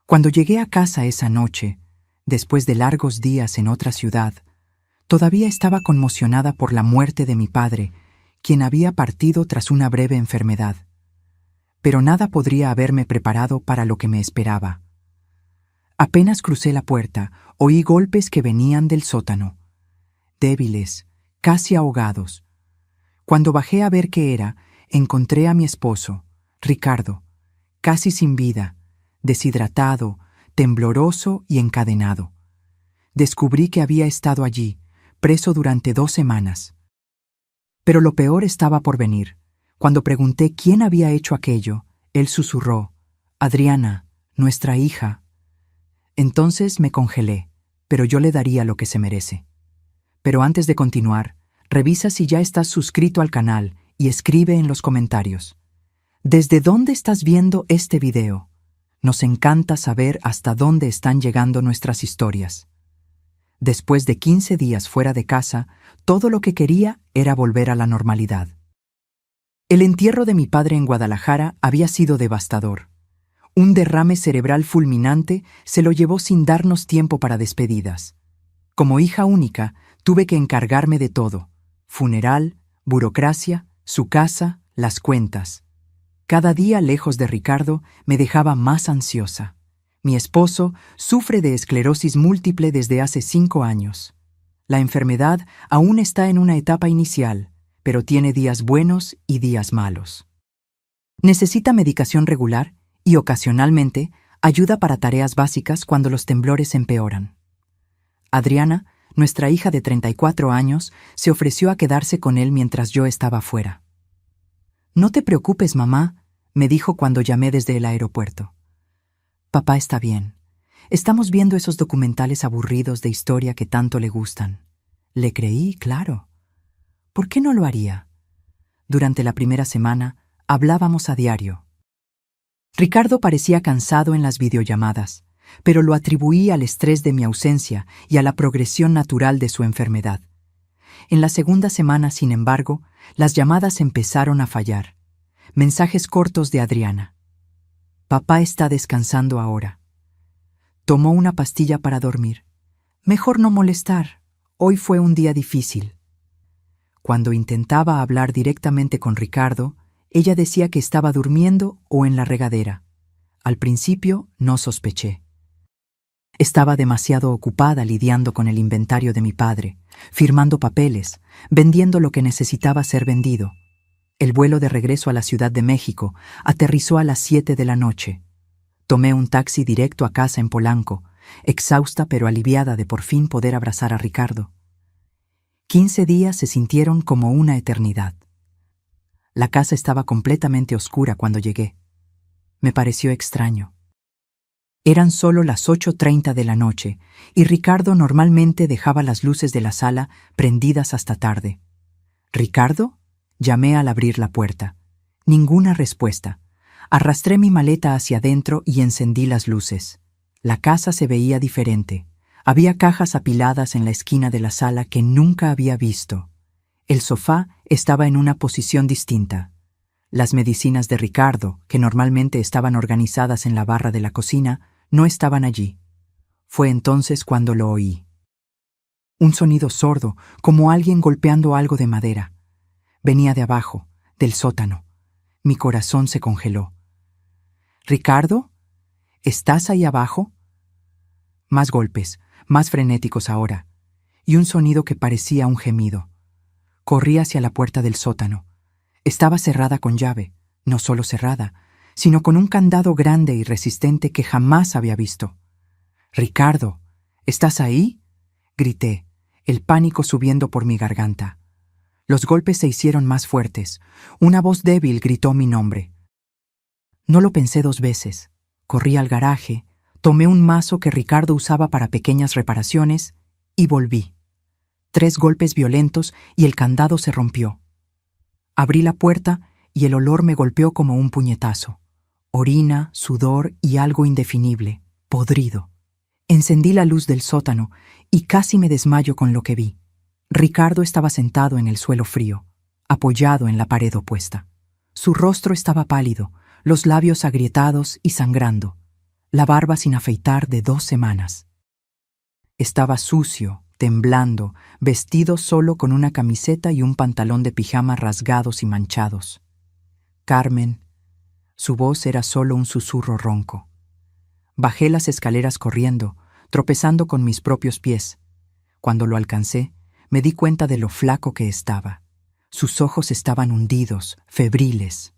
Cuando llegué a casa esa noche, después de largos días en otra ciudad, todavía estaba conmocionada por la muerte de mi padre, quien había partido tras una breve enfermedad. Pero nada podría haberme preparado para lo que me esperaba. Apenas crucé la puerta, oí golpes que venían del sótano, débiles, casi ahogados. Cuando bajé a ver qué era, encontré a mi esposo, Ricardo, casi sin vida, deshidratado, tembloroso y encadenado. Descubrí que había estado allí, preso durante 2 semanas. Pero lo peor estaba por venir. Cuando pregunté quién había hecho aquello, él susurró: «Adriana, nuestra hija». Entonces me congelé, pero yo le daría lo que se merece. Pero antes de continuar, revisa si ya estás suscrito al canal y escribe en los comentarios: ¿desde dónde estás viendo este video? Nos encanta saber hasta dónde están llegando nuestras historias. Después de 15 días fuera de casa, todo lo que quería era volver a la normalidad. El entierro de mi padre en Guadalajara había sido devastador. Un derrame cerebral fulminante se lo llevó sin darnos tiempo para despedidas. Como hija única, tuve que encargarme de todo: funeral, burocracia, su casa, las cuentas. Cada día lejos de Ricardo me dejaba más ansiosa. Mi esposo sufre de esclerosis múltiple desde hace 5 años. La enfermedad aún está en una etapa inicial, pero tiene días buenos y días malos. Necesita medicación regular y, ocasionalmente, ayuda para tareas básicas cuando los temblores empeoran. Adriana, nuestra hija de 34 años, se ofreció a quedarse con él mientras yo estaba fuera. «No te preocupes, mamá», me dijo cuando llamé desde el aeropuerto. «Papá está bien. Estamos viendo esos documentales aburridos de historia que tanto le gustan». Le creí, claro. ¿Por qué no lo haría? Durante la primera semana, hablábamos a diario. Ricardo parecía cansado en las videollamadas, pero lo atribuí al estrés de mi ausencia y a la progresión natural de su enfermedad. En la segunda semana, sin embargo, las llamadas empezaron a fallar. Mensajes cortos de Adriana: «Papá está descansando ahora. Tomó una pastilla para dormir. Mejor no molestar. Hoy fue un día difícil». Cuando intentaba hablar directamente con Ricardo, ella decía que estaba durmiendo o en la regadera. Al principio no sospeché. Estaba demasiado ocupada lidiando con el inventario de mi padre, firmando papeles, vendiendo lo que necesitaba ser vendido. El vuelo de regreso a la Ciudad de México aterrizó a las 7 de la noche. Tomé un taxi directo a casa en Polanco, exhausta pero aliviada de por fin poder abrazar a Ricardo. 15 días se sintieron como una eternidad. La casa estaba completamente oscura cuando llegué. Me pareció extraño. Eran solo las 8:30 de la noche y Ricardo normalmente dejaba las luces de la sala prendidas hasta tarde. «¿Ricardo?», llamé al abrir la puerta. Ninguna respuesta. Arrastré mi maleta hacia adentro y encendí las luces. La casa se veía diferente. Había cajas apiladas en la esquina de la sala que nunca había visto. El sofá estaba en una posición distinta. Las medicinas de Ricardo, que normalmente estaban organizadas en la barra de la cocina, no estaban allí. Fue entonces cuando lo oí. Un sonido sordo, como alguien golpeando algo de madera. Venía de abajo, del sótano. Mi corazón se congeló. «¿Ricardo? ¿Estás ahí abajo?». Más golpes, más frenéticos ahora, y un sonido que parecía un gemido. Corrí hacia la puerta del sótano. Estaba cerrada con llave, no solo cerrada, sino con un candado grande y resistente que jamás había visto. «Ricardo, ¿estás ahí?», grité, el pánico subiendo por mi garganta. Los golpes se hicieron más fuertes. Una voz débil gritó mi nombre. No lo pensé 2 veces. Corrí al garaje, tomé un mazo que Ricardo usaba para pequeñas reparaciones y volví. 3 golpes violentos y el candado se rompió. Abrí la puerta y el olor me golpeó como un puñetazo. Orina, sudor y algo indefinible, podrido. Encendí la luz del sótano y casi me desmayo con lo que vi. Ricardo estaba sentado en el suelo frío, apoyado en la pared opuesta. Su rostro estaba pálido, los labios agrietados y sangrando. la barba sin afeitar de 2 semanas. Estaba sucio, temblando, vestido solo con una camiseta y un pantalón de pijama rasgados y manchados. Carmen, su voz era solo un susurro ronco. Bajé las escaleras corriendo, tropezando con mis propios pies. Cuando lo alcancé, me di cuenta de lo flaco que estaba. Sus ojos estaban hundidos, febriles.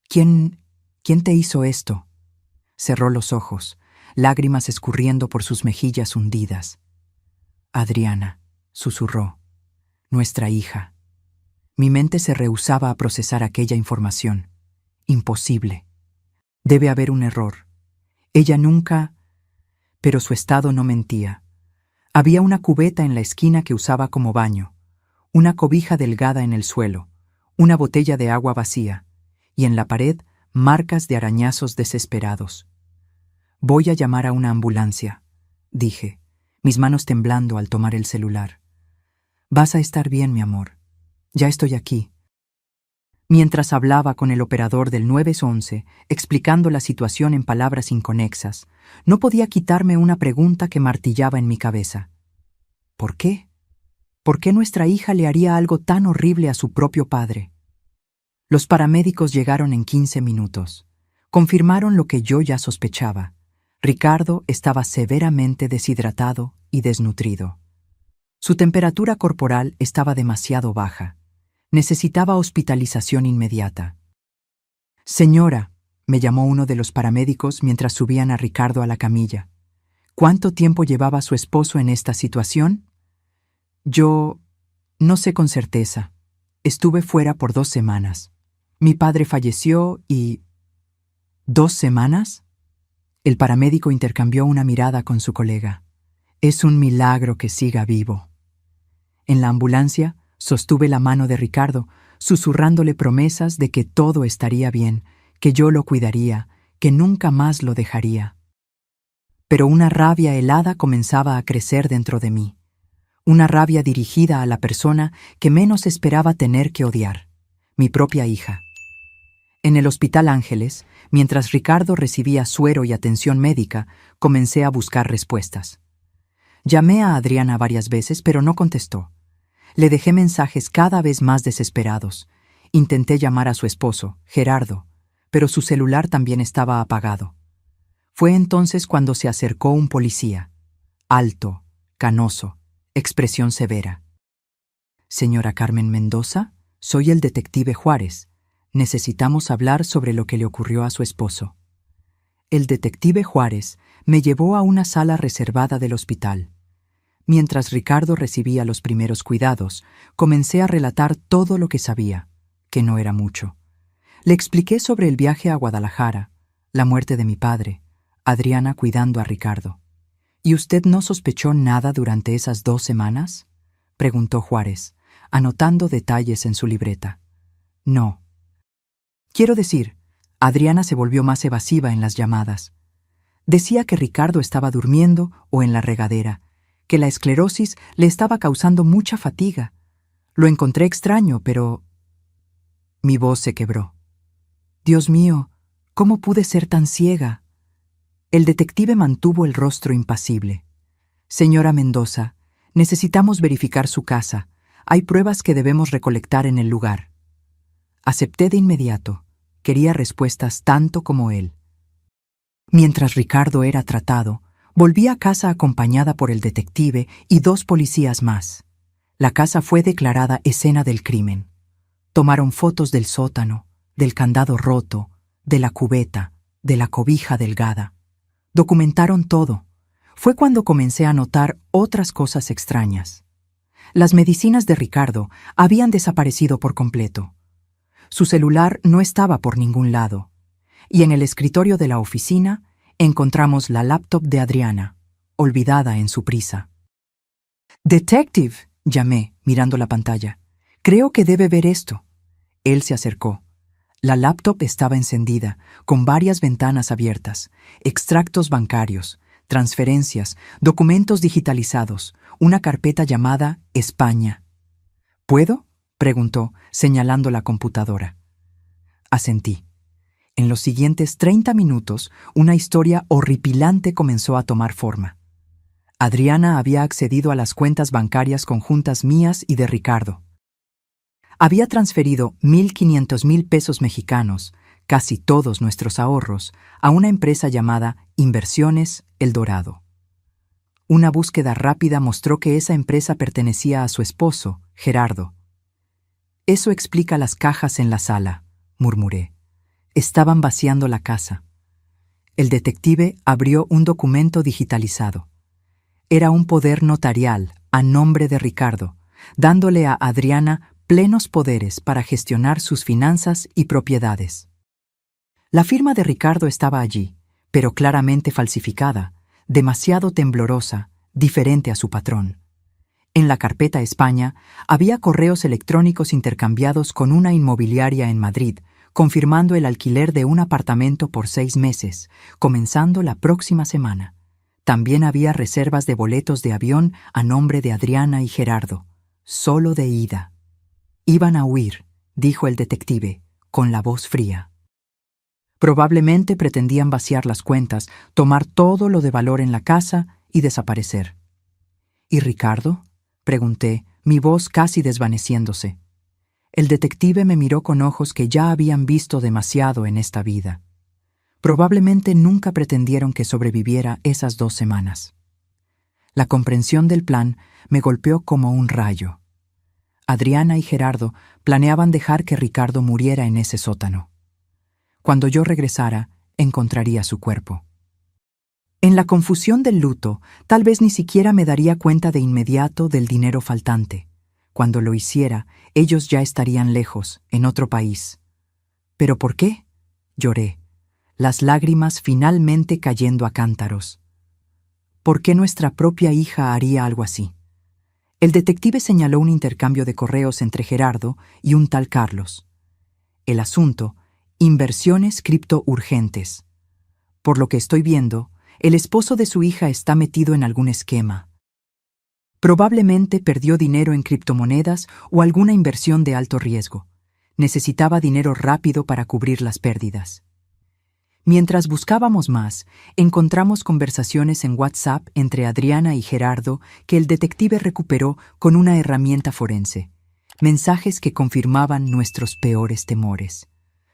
¿Quién te hizo esto? Cerró los ojos, lágrimas escurriendo por sus mejillas hundidas. Adriana, susurró, nuestra hija. Mi mente se rehusaba a procesar aquella información. Imposible. Debe haber un error. Ella nunca... Pero su estado no mentía. Había una cubeta en la esquina que usaba como baño, una cobija delgada en el suelo, una botella de agua vacía, y en la pared marcas de arañazos desesperados. Voy a llamar a una ambulancia, dije, mis manos temblando al tomar el celular. Vas a estar bien, mi amor. Ya estoy aquí. Mientras hablaba con el operador del 911, explicando la situación en palabras inconexas, no podía quitarme una pregunta que martillaba en mi cabeza. ¿Por qué? ¿Por qué nuestra hija le haría algo tan horrible a su propio padre? Los paramédicos llegaron en 15 minutos. Confirmaron lo que yo ya sospechaba. Ricardo estaba severamente deshidratado y desnutrido. Su temperatura corporal estaba demasiado baja. Necesitaba hospitalización inmediata. Señora, me llamó uno de los paramédicos mientras subían a Ricardo a la camilla. ¿Cuánto tiempo llevaba su esposo en esta situación? Yo no sé con certeza. Estuve fuera por 2 semanas. Mi padre falleció y... ¿2 semanas? El paramédico intercambió una mirada con su colega. Es un milagro que siga vivo. En la ambulancia, sostuve la mano de Ricardo, susurrándole promesas de que todo estaría bien, que yo lo cuidaría, que nunca más lo dejaría. Pero una rabia helada comenzaba a crecer dentro de mí. Una rabia dirigida a la persona que menos esperaba tener que odiar, mi propia hija. En el Hospital Ángeles, mientras Ricardo recibía suero y atención médica, comencé a buscar respuestas. Llamé a Adriana varias veces, pero no contestó. Le dejé mensajes cada vez más desesperados. Intenté llamar a su esposo, Gerardo, pero su celular también estaba apagado. Fue entonces cuando se acercó un policía. Alto, canoso, expresión severa. Señora Carmen Mendoza, soy el detective Juárez. Necesitamos hablar sobre lo que le ocurrió a su esposo. El detective Juárez me llevó a una sala reservada del hospital. Mientras Ricardo recibía los primeros cuidados, comencé a relatar todo lo que sabía, que no era mucho. Le expliqué sobre el viaje a Guadalajara, la muerte de mi padre, Adriana cuidando a Ricardo. ¿Y usted no sospechó nada durante esas 2 semanas? Preguntó Juárez, anotando detalles en su libreta. No. Quiero decir, Adriana se volvió más evasiva en las llamadas. Decía que Ricardo estaba durmiendo o en la regadera, que la esclerosis le estaba causando mucha fatiga. Lo encontré extraño, pero... Mi voz se quebró. Dios mío, ¿cómo pude ser tan ciega? El detective mantuvo el rostro impasible. Señora Mendoza, necesitamos verificar su casa. Hay pruebas que debemos recolectar en el lugar. Acepté de inmediato. Quería respuestas tanto como él. Mientras Ricardo era tratado, volví a casa acompañada por el detective y 2 policías más. La casa fue declarada escena del crimen. Tomaron fotos del sótano, del candado roto, de la cubeta, de la cobija delgada. Documentaron todo. Fue cuando comencé a notar otras cosas extrañas. Las medicinas de Ricardo habían desaparecido por completo. Su celular no estaba por ningún lado. Y en el escritorio de la oficina encontramos la laptop de Adriana, olvidada en su prisa. «Detective», llamé, mirando la pantalla. «Creo que debe ver esto». Él se acercó. La laptop estaba encendida, con varias ventanas abiertas, extractos bancarios, transferencias, documentos digitalizados, una carpeta llamada España. «¿Puedo?», preguntó, señalando la computadora. Asentí. En los siguientes 30 minutos, una historia horripilante comenzó a tomar forma. Adriana había accedido a las cuentas bancarias conjuntas mías y de Ricardo. Había transferido 1.500.000 pesos mexicanos, casi todos nuestros ahorros, a una empresa llamada Inversiones El Dorado. Una búsqueda rápida mostró que esa empresa pertenecía a su esposo, Gerardo. «Eso explica las cajas en la sala», murmuré. Estaban vaciando la casa. El detective abrió un documento digitalizado. Era un poder notarial a nombre de Ricardo, dándole a Adriana plenos poderes para gestionar sus finanzas y propiedades. La firma de Ricardo estaba allí, pero claramente falsificada, demasiado temblorosa, diferente a su patrón. En la carpeta España había correos electrónicos intercambiados con una inmobiliaria en Madrid, confirmando el alquiler de un apartamento por 6 meses, comenzando la próxima semana. También había reservas de boletos de avión a nombre de Adriana y Gerardo, solo de ida. «Iban a huir», dijo el detective, con la voz fría. Probablemente pretendían vaciar las cuentas, tomar todo lo de valor en la casa y desaparecer. «¿Y Ricardo?», pregunté, mi voz casi desvaneciéndose. El detective me miró con ojos que ya habían visto demasiado en esta vida. Probablemente nunca pretendieron que sobreviviera esas 2 semanas. La comprensión del plan me golpeó como un rayo. Adriana y Gerardo planeaban dejar que Ricardo muriera en ese sótano. Cuando yo regresara, encontraría su cuerpo. En la confusión del luto, tal vez ni siquiera me daría cuenta de inmediato del dinero faltante. Cuando lo hiciera, ellos ya estarían lejos, en otro país. ¿Pero por qué?, lloré, las lágrimas finalmente cayendo a cántaros. ¿Por qué nuestra propia hija haría algo así? El detective señaló un intercambio de correos entre Gerardo y un tal Carlos. El asunto: inversiones criptourgentes. Por lo que estoy viendo, el esposo de su hija está metido en algún esquema. Probablemente perdió dinero en criptomonedas o alguna inversión de alto riesgo. Necesitaba dinero rápido para cubrir las pérdidas. Mientras buscábamos más, encontramos conversaciones en WhatsApp entre Adriana y Gerardo que el detective recuperó con una herramienta forense. Mensajes que confirmaban nuestros peores temores.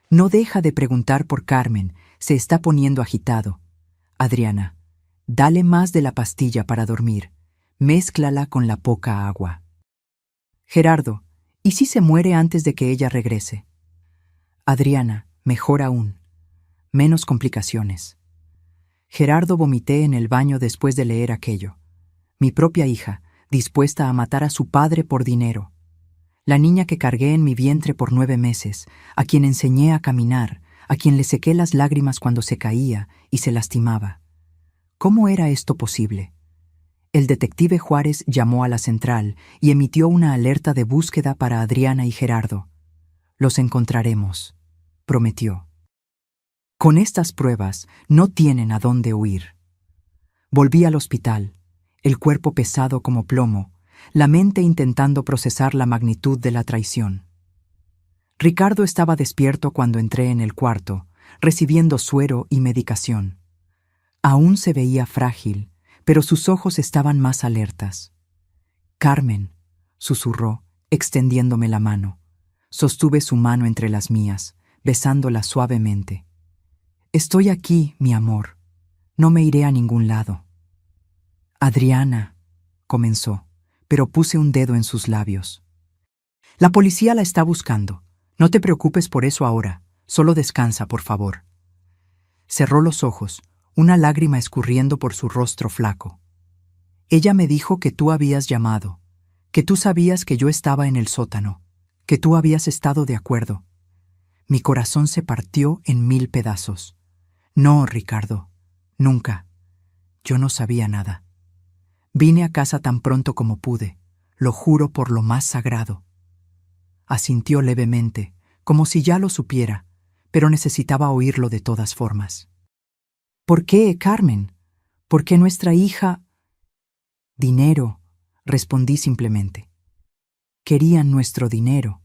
«No deja de preguntar por Carmen, se está poniendo agitado. Adriana, dale más de la pastilla para dormir. Mézclala con la poca agua. Gerardo, ¿y si se muere antes de que ella regrese? Adriana, mejor aún. Menos complicaciones». Gerardo, vomité en el baño después de leer aquello. Mi propia hija, dispuesta a matar a su padre por dinero. La niña que cargué en mi vientre por 9 meses, a quien enseñé a caminar, a quien le sequé las lágrimas cuando se caía y se lastimaba. ¿Cómo era esto posible? El detective Juárez llamó a la central y emitió una alerta de búsqueda para Adriana y Gerardo. «Los encontraremos», prometió. Con estas pruebas no tienen a dónde huir. Volví al hospital, el cuerpo pesado como plomo, la mente intentando procesar la magnitud de la traición. Ricardo estaba despierto cuando entré en el cuarto, recibiendo suero y medicación. Aún se veía frágil, pero sus ojos estaban más alertas. «Carmen», susurró, extendiéndome la mano. Sostuve su mano entre las mías, besándola suavemente. «Estoy aquí, mi amor. No me iré a ningún lado». «Adriana», comenzó, pero puse un dedo en sus labios. «La policía la está buscando. No te preocupes por eso ahora. Solo descansa, por favor». Cerró los ojos, una lágrima escurriendo por su rostro flaco. «Ella me dijo que tú habías llamado, que tú sabías que yo estaba en el sótano, que tú habías estado de acuerdo». Mi corazón se partió en 1000 pedazos. «No, Ricardo, nunca. Yo no sabía nada. Vine a casa tan pronto como pude, lo juro por lo más sagrado». Asintió levemente, como si ya lo supiera, pero necesitaba oírlo de todas formas. «¿Por qué, Carmen? ¿Por qué nuestra hija?» «Dinero», respondí simplemente. «Querían nuestro dinero».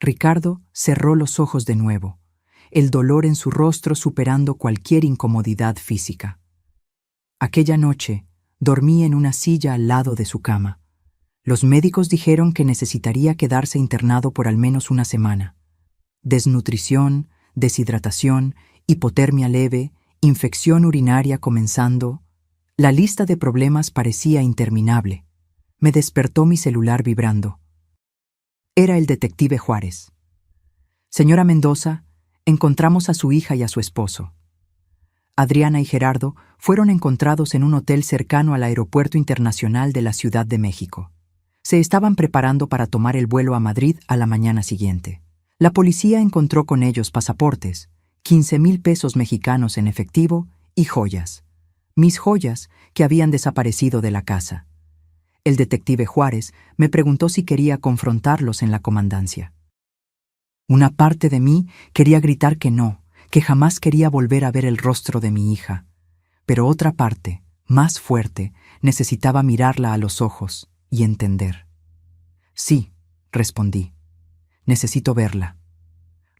Ricardo cerró los ojos de nuevo. el dolor en su rostro superando cualquier incomodidad física. Aquella noche, dormí en una silla al lado de su cama. Los médicos dijeron que necesitaría quedarse internado por al menos una semana. Desnutrición, deshidratación, hipotermia leve, infección urinaria comenzando. La lista de problemas parecía interminable. Me despertó mi celular vibrando. Era el detective Juárez. Señora Mendoza, encontramos a su hija y a su esposo. Adriana y Gerardo fueron encontrados en un hotel cercano al Aeropuerto Internacional de la Ciudad de México. Se estaban preparando para tomar el vuelo a Madrid a la mañana siguiente. La policía encontró con ellos pasaportes, 15,000 pesos mexicanos en efectivo y joyas. Mis joyas que habían desaparecido de la casa. El detective Juárez me preguntó si quería confrontarlos en la comandancia. Una parte de mí quería gritar que no, que jamás quería volver a ver el rostro de mi hija. Pero otra parte, más fuerte, necesitaba mirarla a los ojos y entender. Sí, respondí. Necesito verla.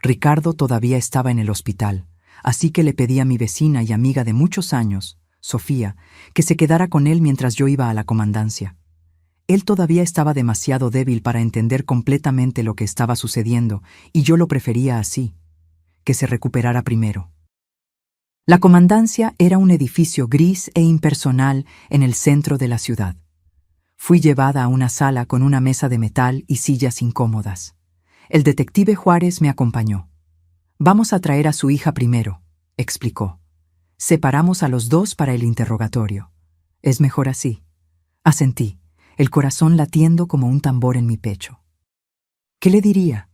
Ricardo todavía estaba en el hospital, así que le pedí a mi vecina y amiga de muchos años, Sofía, que se quedara con él mientras yo iba a la comandancia. Él todavía estaba demasiado débil para entender completamente lo que estaba sucediendo, y yo lo prefería así, que se recuperara primero. La comandancia era un edificio gris e impersonal en el centro de la ciudad. Fui llevada a una sala con una mesa de metal y sillas incómodas. El detective Juárez me acompañó. «Vamos a traer a su hija primero», explicó. «Separamos a los dos para el interrogatorio. Es mejor así». Asentí, el corazón latiendo como un tambor en mi pecho. ¿Qué le diría?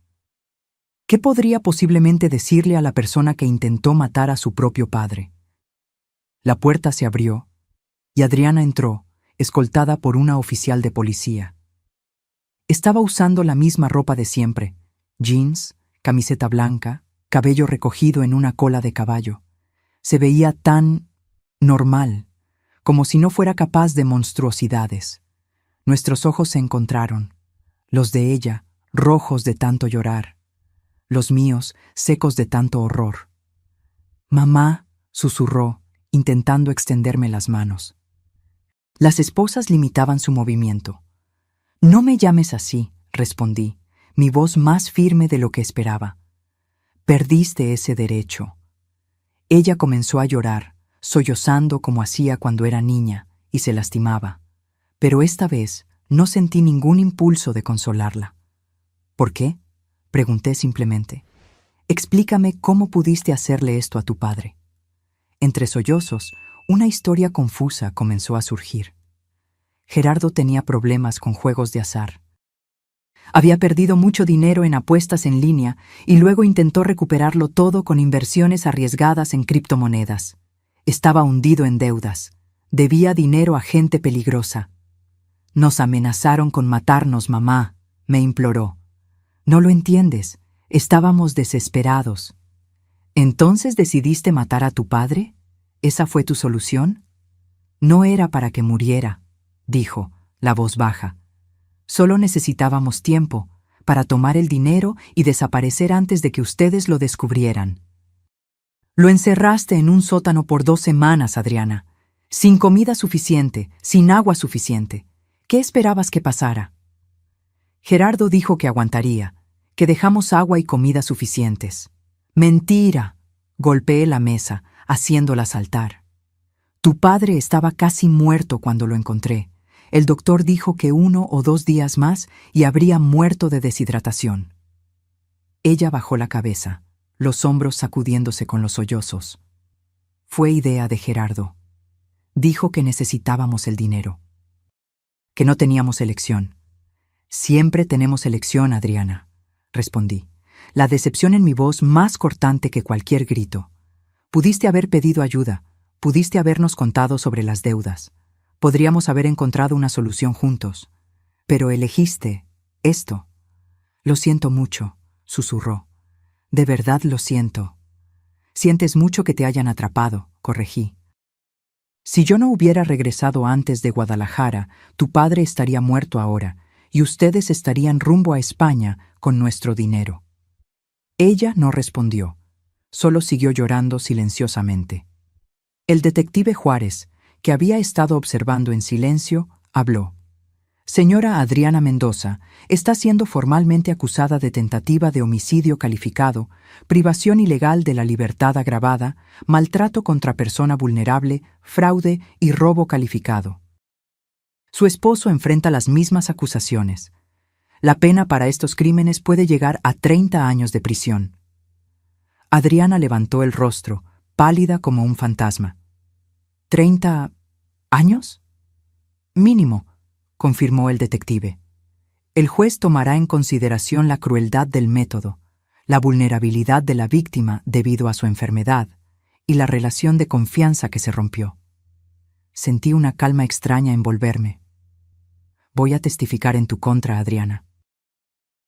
¿Qué podría posiblemente decirle a la persona que intentó matar a su propio padre? La puerta se abrió y Adriana entró, escoltada por una oficial de policía. Estaba usando la misma ropa de siempre, jeans, camiseta blanca, cabello recogido en una cola de caballo. Se veía tan normal, como si no fuera capaz de monstruosidades. Nuestros ojos se encontraron, los de ella, rojos de tanto llorar, los míos, secos de tanto horror. «Mamá», susurró, intentando extenderme las manos. Las esposas limitaban su movimiento. «No me llames así», respondí, mi voz más firme de lo que esperaba. «Perdiste ese derecho». Ella comenzó a llorar, sollozando como hacía cuando era niña, y se lastimaba. Pero esta vez no sentí ningún impulso de consolarla. «¿Por qué?», pregunté simplemente. «Explícame cómo pudiste hacerle esto a tu padre». Entre sollozos, una historia confusa comenzó a surgir. Gerardo tenía problemas con juegos de azar. Había perdido mucho dinero en apuestas en línea y luego intentó recuperarlo todo con inversiones arriesgadas en criptomonedas. Estaba hundido en deudas. Debía dinero a gente peligrosa. «Nos amenazaron con matarnos, mamá», me imploró. «No lo entiendes. Estábamos desesperados». «¿Entonces decidiste matar a tu padre? ¿Esa fue tu solución?» «No era para que muriera», dijo, la voz baja. «Solo necesitábamos tiempo para tomar el dinero y desaparecer antes de que ustedes lo descubrieran». «Lo encerraste en un sótano por 2 semanas, Adriana, sin comida suficiente, sin agua suficiente. ¿Qué esperabas que pasara?» Gerardo dijo que aguantaría, que dejamos agua y comida suficientes. «Mentira», golpeé la mesa, haciéndola saltar. «Tu padre estaba casi muerto cuando lo encontré. El doctor dijo que 1 o 2 días más y habría muerto de deshidratación». Ella bajó la cabeza, los hombros sacudiéndose con los sollozos. «Fue idea de Gerardo. Dijo que necesitábamos el dinero. Que no teníamos elección». «Siempre tenemos elección, Adriana», respondí, la decepción en mi voz más cortante que cualquier grito. «Pudiste haber pedido ayuda, pudiste habernos contado sobre las deudas. Podríamos haber encontrado una solución juntos. Pero elegiste esto». «Lo siento mucho», susurró. «De verdad lo siento». «Sientes mucho que te hayan atrapado», corregí. «Si yo no hubiera regresado antes de Guadalajara, tu padre estaría muerto ahora, y ustedes estarían rumbo a España con nuestro dinero». Ella no respondió. Solo siguió llorando silenciosamente. El detective Juárez, que había estado observando en silencio, habló. Señora Adriana Mendoza está siendo formalmente acusada de tentativa de homicidio calificado, privación ilegal de la libertad agravada, maltrato contra persona vulnerable, fraude y robo calificado. Su esposo enfrenta las mismas acusaciones. La pena para estos crímenes puede llegar a 30 años de prisión. Adriana levantó el rostro, pálida como un fantasma. ¿30 años? Mínimo, confirmó el detective. El juez tomará en consideración la crueldad del método, la vulnerabilidad de la víctima debido a su enfermedad y la relación de confianza que se rompió. Sentí una calma extraña envolverme. Voy a testificar en tu contra, Adriana.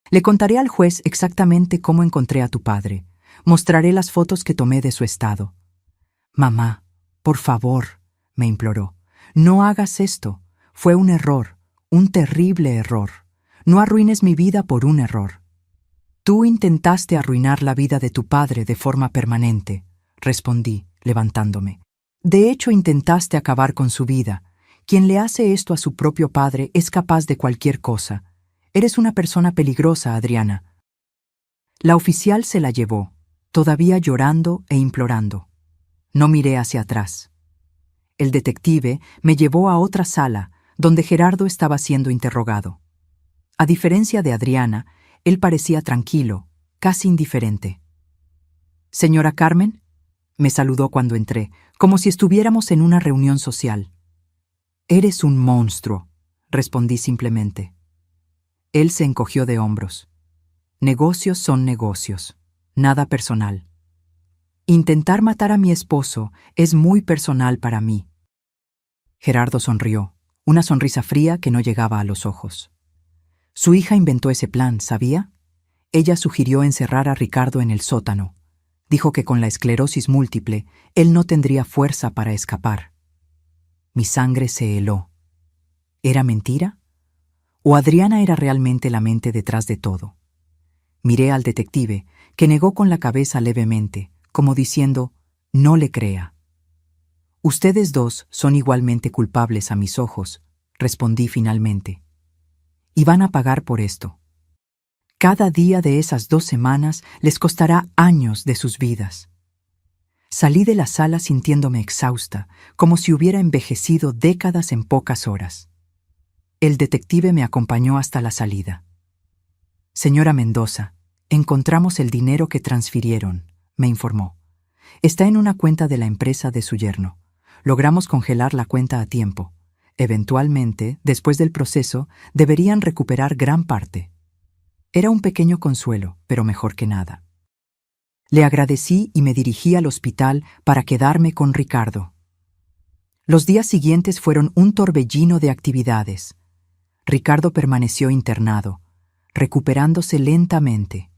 Le contaré al juez exactamente cómo encontré a tu padre. Mostraré las fotos que tomé de su estado. Mamá, por favor, me imploró, no hagas esto. Fue un error, un terrible error. No arruines mi vida por un error. Tú intentaste arruinar la vida de tu padre de forma permanente, respondí, levantándome. De hecho, intentaste acabar con su vida. Quien le hace esto a su propio padre es capaz de cualquier cosa. Eres una persona peligrosa, Adriana. La oficial se la llevó, todavía llorando e implorando. No miré hacia atrás. El detective me llevó a otra sala, donde Gerardo estaba siendo interrogado. A diferencia de Adriana, él parecía tranquilo, casi indiferente. «Señora Carmen», me saludó cuando entré, como si estuviéramos en una reunión social. «Eres un monstruo», respondí simplemente. Él se encogió de hombros. «Negocios son negocios, nada personal. Intentar matar a mi esposo es muy personal para mí». Gerardo sonrió, una sonrisa fría que no llegaba a los ojos. Su hija inventó ese plan, ¿sabía? Ella sugirió encerrar a Ricardo en el sótano. Dijo que con la esclerosis múltiple, él no tendría fuerza para escapar. Mi sangre se heló. ¿Era mentira? ¿O Adriana era realmente la mente detrás de todo? Miré al detective, que negó con la cabeza levemente, como diciendo, no le crea. Ustedes dos son igualmente culpables a mis ojos, respondí finalmente. Y van a pagar por esto. Cada día de esas 2 semanas les costará años de sus vidas. Salí de la sala sintiéndome exhausta, como si hubiera envejecido décadas en pocas horas. El detective me acompañó hasta la salida. Señora Mendoza, encontramos el dinero que transfirieron, me informó. Está en una cuenta de la empresa de su yerno. Logramos congelar la cuenta a tiempo. Eventualmente, después del proceso, deberían recuperar gran parte. Era un pequeño consuelo, pero mejor que nada. Le agradecí y me dirigí al hospital para quedarme con Ricardo. Los días siguientes fueron un torbellino de actividades. Ricardo permaneció internado, recuperándose lentamente.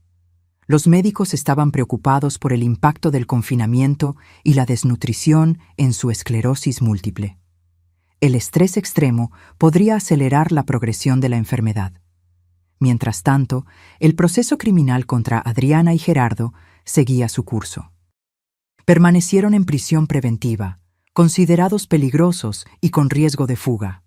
Los médicos estaban preocupados por el impacto del confinamiento y la desnutrición en su esclerosis múltiple. El estrés extremo podría acelerar la progresión de la enfermedad. Mientras tanto, el proceso criminal contra Adriana y Gerardo seguía su curso. Permanecieron en prisión preventiva, considerados peligrosos y con riesgo de fuga.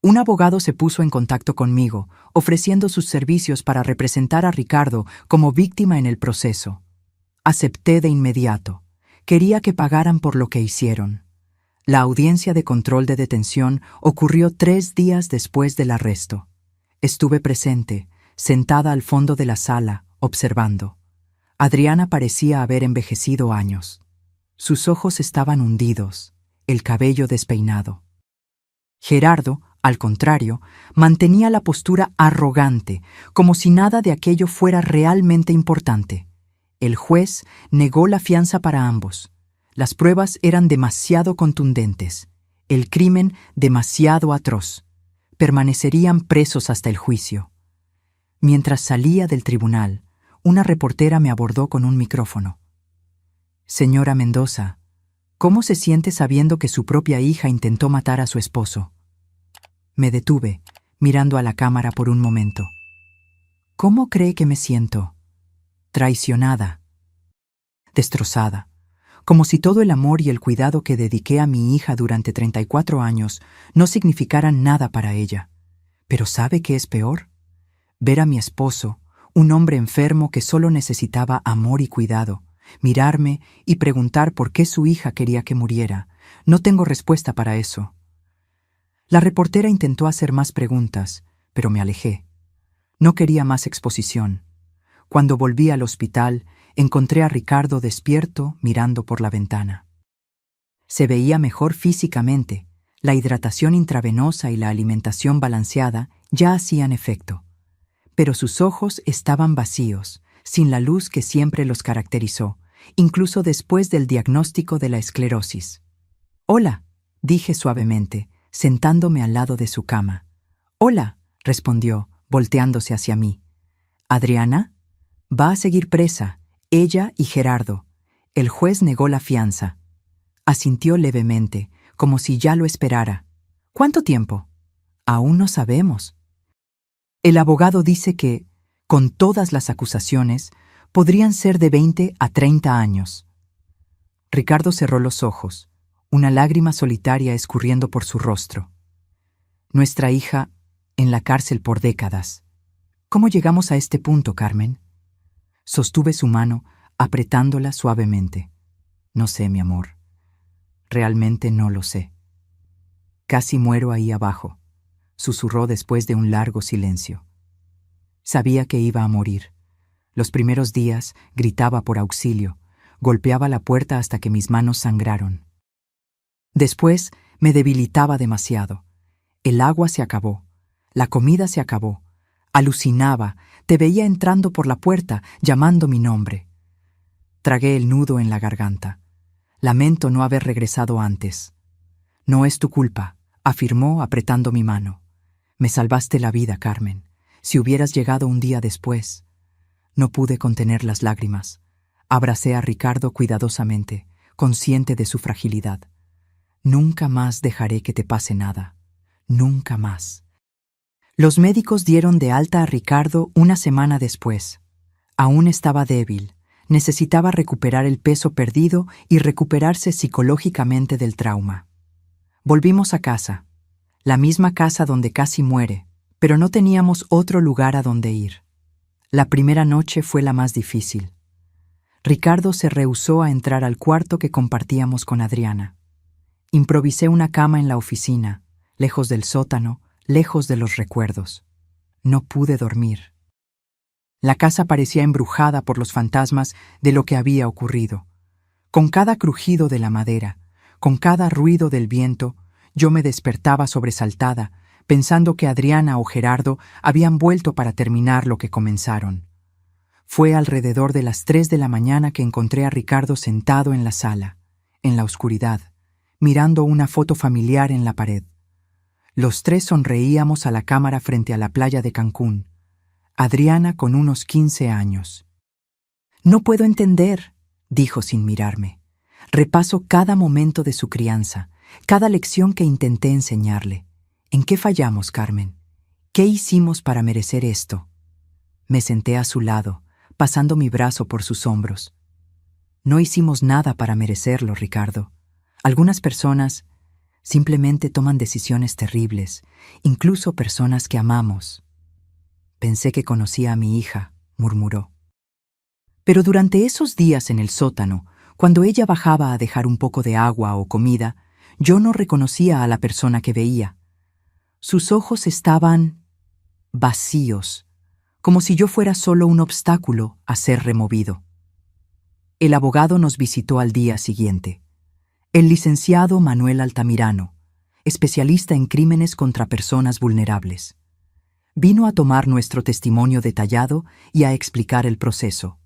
Un abogado se puso en contacto conmigo, ofreciendo sus servicios para representar a Ricardo como víctima en el proceso. Acepté de inmediato. Quería que pagaran por lo que hicieron. La audiencia de control de detención ocurrió 3 días después del arresto. Estuve presente, sentada al fondo de la sala, observando. Adriana parecía haber envejecido años. Sus ojos estaban hundidos, el cabello despeinado. Gerardo, al contrario, mantenía la postura arrogante, como si nada de aquello fuera realmente importante. El juez negó la fianza para ambos. Las pruebas eran demasiado contundentes, el crimen demasiado atroz. Permanecerían presos hasta el juicio. Mientras salía del tribunal, una reportera me abordó con un micrófono. «Señora Mendoza, ¿cómo se siente sabiendo que su propia hija intentó matar a su esposo?» Me detuve, mirando a la cámara por un momento. «¿Cómo cree que me siento?» «Traicionada». destrozada, como si todo el amor y el cuidado que dediqué a mi hija durante 34 años no significaran nada para ella. Pero ¿sabe qué es peor? Ver a mi esposo, un hombre enfermo que solo necesitaba amor y cuidado, mirarme y preguntar por qué su hija quería que muriera. No tengo respuesta para eso. La reportera intentó hacer más preguntas, pero me alejé. No quería más exposición. Cuando volví al hospital, encontré a Ricardo despierto mirando por la ventana. Se veía mejor físicamente. La hidratación intravenosa y la alimentación balanceada ya hacían efecto. Pero sus ojos estaban vacíos, sin la luz que siempre los caracterizó, incluso después del diagnóstico de la esclerosis. «Hola», dije suavemente, sentándome al lado de su cama. «Hola», respondió, volteándose hacia mí. «¿Adriana? Va a seguir presa, ella y Gerardo. El juez negó la fianza». Asintió levemente, como si ya lo esperara. «¿Cuánto tiempo?» «Aún no sabemos». El abogado dice que, con todas las acusaciones, podrían ser de 20 a 30 años. Ricardo cerró los ojos, una lágrima solitaria escurriendo por su rostro. Nuestra hija, en la cárcel por décadas. ¿Cómo llegamos a este punto, Carmen? Sostuve su mano, apretándola suavemente. No sé, mi amor. Realmente no lo sé. Casi muero ahí abajo, susurró después de un largo silencio. Sabía que iba a morir. Los primeros días gritaba por auxilio, golpeaba la puerta hasta que mis manos sangraron. Después me debilitaba demasiado. El agua se acabó, la comida se acabó. Alucinaba, te veía entrando por la puerta, llamando mi nombre. Tragué el nudo en la garganta. Lamento no haber regresado antes. No es tu culpa, afirmó apretando mi mano. Me salvaste la vida, Carmen. Si hubieras llegado un día después. No pude contener las lágrimas. Abracé a Ricardo cuidadosamente, consciente de su fragilidad. Nunca más dejaré que te pase nada. Nunca más. Los médicos dieron de alta a Ricardo una semana después. Aún estaba débil. Necesitaba recuperar el peso perdido y recuperarse psicológicamente del trauma. Volvimos a casa, la misma casa donde casi muere, pero no teníamos otro lugar a donde ir. La primera noche fue la más difícil. Ricardo se rehusó a entrar al cuarto que compartíamos con Adriana. Improvisé una cama en la oficina, lejos del sótano, lejos de los recuerdos. No pude dormir. La casa parecía embrujada por los fantasmas de lo que había ocurrido. Con cada crujido de la madera, con cada ruido del viento, yo me despertaba sobresaltada, pensando que Adriana o Gerardo habían vuelto para terminar lo que comenzaron. Fue alrededor de las 3 de la mañana que encontré a Ricardo sentado en la sala, en la oscuridad, mirando una foto familiar en la pared. Los tres sonreíamos a la cámara frente a la playa de Cancún. Adriana con unos 15 años. «No puedo entender», dijo sin mirarme. «Repaso cada momento de su crianza, cada lección que intenté enseñarle. ¿En qué fallamos, Carmen? ¿Qué hicimos para merecer esto?» Me senté a su lado, pasando mi brazo por sus hombros. «No hicimos nada para merecerlo, Ricardo. Algunas personas simplemente toman decisiones terribles, incluso personas que amamos». «Pensé que conocía a mi hija», murmuró. Pero durante esos días en el sótano, cuando ella bajaba a dejar un poco de agua o comida, yo no reconocía a la persona que veía. Sus ojos estaban vacíos, como si yo fuera solo un obstáculo a ser removido. El abogado nos visitó al día siguiente. El licenciado Manuel Altamirano, especialista en crímenes contra personas vulnerables. Vino a tomar nuestro testimonio detallado y a explicar el proceso.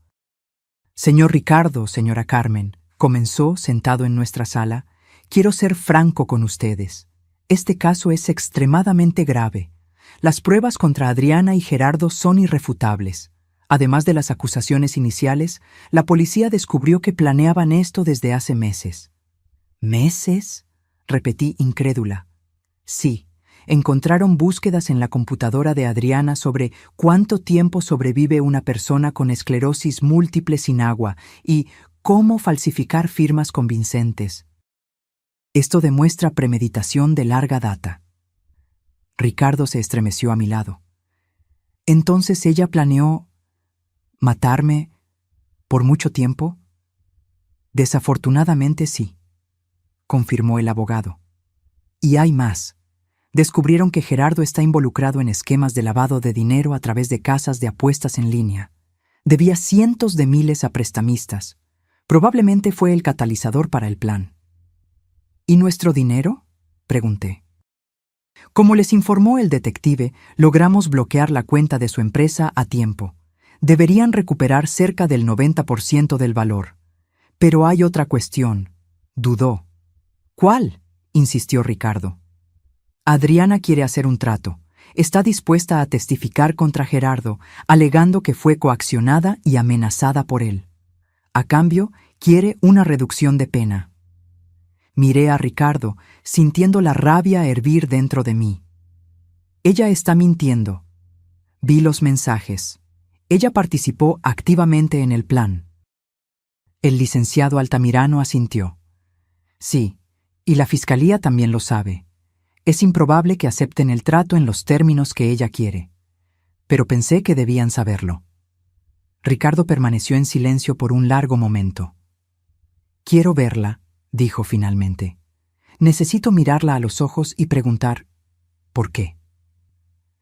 «Señor Ricardo, señora Carmen», comenzó sentado en nuestra sala, «quiero ser franco con ustedes. Este caso es extremadamente grave. Las pruebas contra Adriana y Gerardo son irrefutables. Además de las acusaciones iniciales, la policía descubrió que planeaban esto desde hace meses». «¿Meses?», repetí incrédula. «Sí. Encontraron búsquedas en la computadora de Adriana sobre cuánto tiempo sobrevive una persona con esclerosis múltiple sin agua y cómo falsificar firmas convincentes. Esto demuestra premeditación de larga data. Ricardo se estremeció a mi lado. Entonces ella planeó matarme por mucho tiempo. Desafortunadamente sí, confirmó el abogado. Y hay más. Descubrieron que Gerardo está involucrado en esquemas de lavado de dinero a través de casas de apuestas en línea. Debía cientos de miles a prestamistas. Probablemente fue el catalizador para el plan. ¿Y nuestro dinero?, pregunté. Como les informó el detective, logramos bloquear la cuenta de su empresa a tiempo. Deberían recuperar cerca del 90% del valor. Pero hay otra cuestión. Dudó. ¿Cuál?, insistió Ricardo. Adriana quiere hacer un trato. Está dispuesta a testificar contra Gerardo, alegando que fue coaccionada y amenazada por él. A cambio, quiere una reducción de pena. Miré a Ricardo, sintiendo la rabia hervir dentro de mí. Ella está mintiendo. Vi los mensajes. Ella participó activamente en el plan. El licenciado Altamirano asintió. Sí, y la fiscalía también lo sabe. Es improbable que acepten el trato en los términos que ella quiere. Pero pensé que debían saberlo. Ricardo permaneció en silencio por un largo momento. Quiero verla, dijo finalmente. Necesito mirarla a los ojos y preguntar, ¿por qué?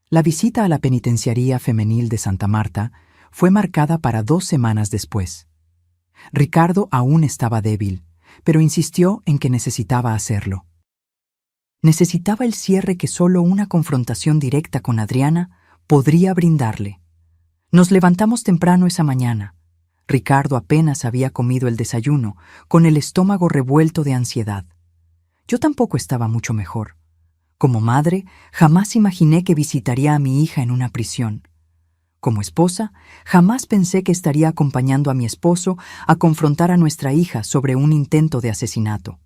La visita a la penitenciaría femenil de Santa Marta fue marcada para 2 semanas después. Ricardo aún estaba débil, pero insistió en que necesitaba hacerlo. Necesitaba el cierre que solo una confrontación directa con Adriana podría brindarle. Nos levantamos temprano esa mañana. Ricardo apenas había comido el desayuno, con el estómago revuelto de ansiedad. Yo tampoco estaba mucho mejor. Como madre, jamás imaginé que visitaría a mi hija en una prisión. Como esposa, jamás pensé que estaría acompañando a mi esposo a confrontar a nuestra hija sobre un intento de asesinato.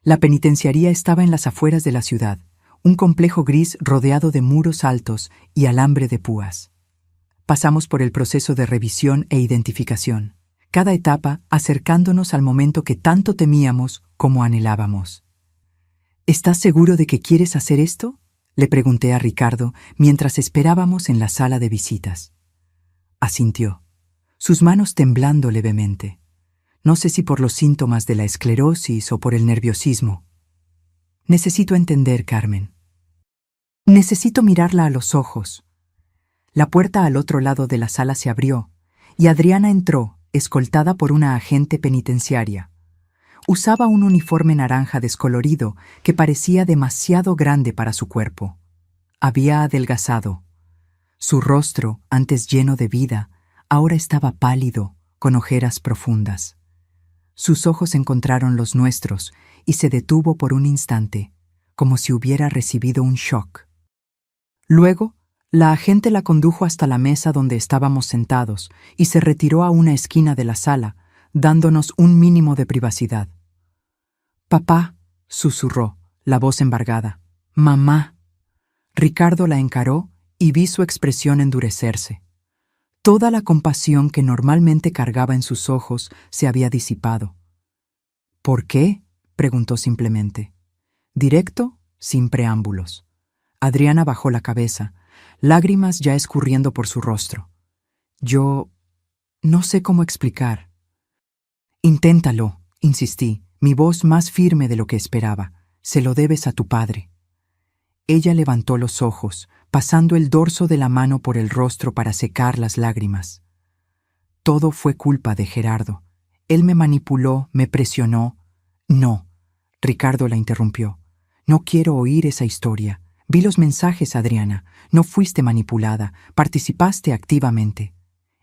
La penitenciaría estaba en las afueras de la ciudad, un complejo gris rodeado de muros altos y alambre de púas. Pasamos por el proceso de revisión e identificación, cada etapa acercándonos al momento que tanto temíamos como anhelábamos. ¿Estás seguro de que quieres hacer esto?, le pregunté a Ricardo mientras esperábamos en la sala de visitas. Asintió, sus manos temblando levemente. No sé si por los síntomas de la esclerosis o por el nerviosismo. Necesito entender, Carmen. Necesito mirarla a los ojos. La puerta al otro lado de la sala se abrió y Adriana entró, escoltada por una agente penitenciaria. Usaba un uniforme naranja descolorido que parecía demasiado grande para su cuerpo. Había adelgazado. Su rostro, antes lleno de vida, ahora estaba pálido, con ojeras profundas. Sus ojos encontraron los nuestros y se detuvo por un instante, como si hubiera recibido un shock. Luego, la agente la condujo hasta la mesa donde estábamos sentados y se retiró a una esquina de la sala, dándonos un mínimo de privacidad. «Papá», susurró, la voz embargada. «Mamá». Ricardo la encaró y vi su expresión endurecerse. Toda la compasión que normalmente cargaba en sus ojos se había disipado. «¿Por qué?», preguntó simplemente. Directo, sin preámbulos. Adriana bajó la cabeza, lágrimas ya escurriendo por su rostro. Yo no sé cómo explicar. «Inténtalo», insistí, mi voz más firme de lo que esperaba. «Se lo debes a tu padre». Ella levantó los ojos, pasando el dorso de la mano por el rostro para secar las lágrimas. Todo fue culpa de Gerardo. Él me manipuló, me presionó. No, Ricardo la interrumpió. No quiero oír esa historia. Vi los mensajes, Adriana. No fuiste manipulada, participaste activamente.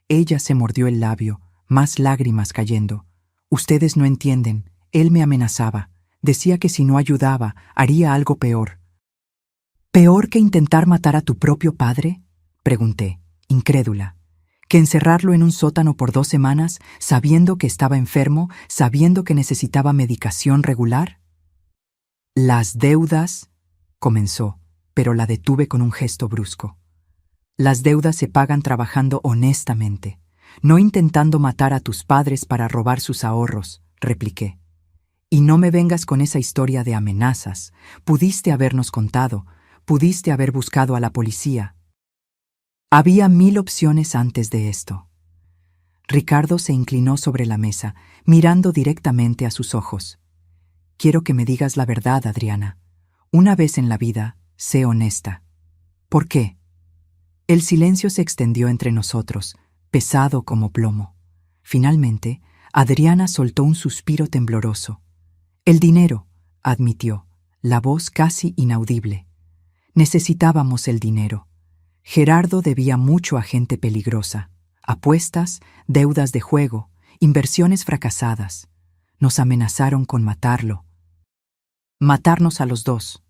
Ella se mordió el labio, más lágrimas cayendo. Ustedes no entienden. Él me amenazaba. Decía que si no ayudaba, haría algo peor. ¿Peor que intentar matar a tu propio padre?, pregunté, incrédula. ¿Que encerrarlo en un sótano por 2 semanas, sabiendo que estaba enfermo, sabiendo que necesitaba medicación regular? Las deudas, comenzó, pero la detuve con un gesto brusco. Las deudas se pagan trabajando honestamente. no intentando matar a tus padres para robar sus ahorros, repliqué. Y no me vengas con esa historia de amenazas. Pudiste habernos contado, pudiste haber buscado a la policía. Había 1000 opciones antes de esto. Ricardo se inclinó sobre la mesa, mirando directamente a sus ojos. Quiero que me digas la verdad, Adriana. Una vez en la vida, sé honesta. ¿Por qué? El silencio se extendió entre nosotros, pesado como plomo. Finalmente, Adriana soltó un suspiro tembloroso. El dinero, admitió, la voz casi inaudible. Necesitábamos el dinero. Gerardo debía mucho a gente peligrosa. Apuestas, deudas de juego, inversiones fracasadas. Nos amenazaron con matarlo. Matarnos a los dos.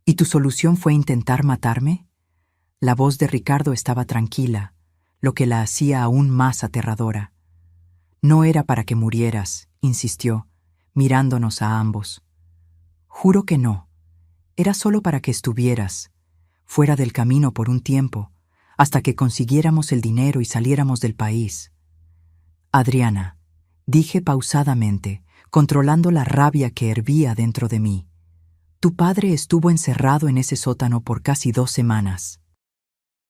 ¿Y tu solución fue intentar matarme? La voz de Ricardo estaba tranquila, lo que la hacía aún más aterradora. No era para que murieras, insistió, mirándonos a ambos. Juro que no. Era solo para que estuvieras, fuera del camino por un tiempo, hasta que consiguiéramos el dinero y saliéramos del país. Adriana, dije pausadamente, controlando la rabia que hervía dentro de mí. Tu padre estuvo encerrado en ese sótano por casi 2 semanas.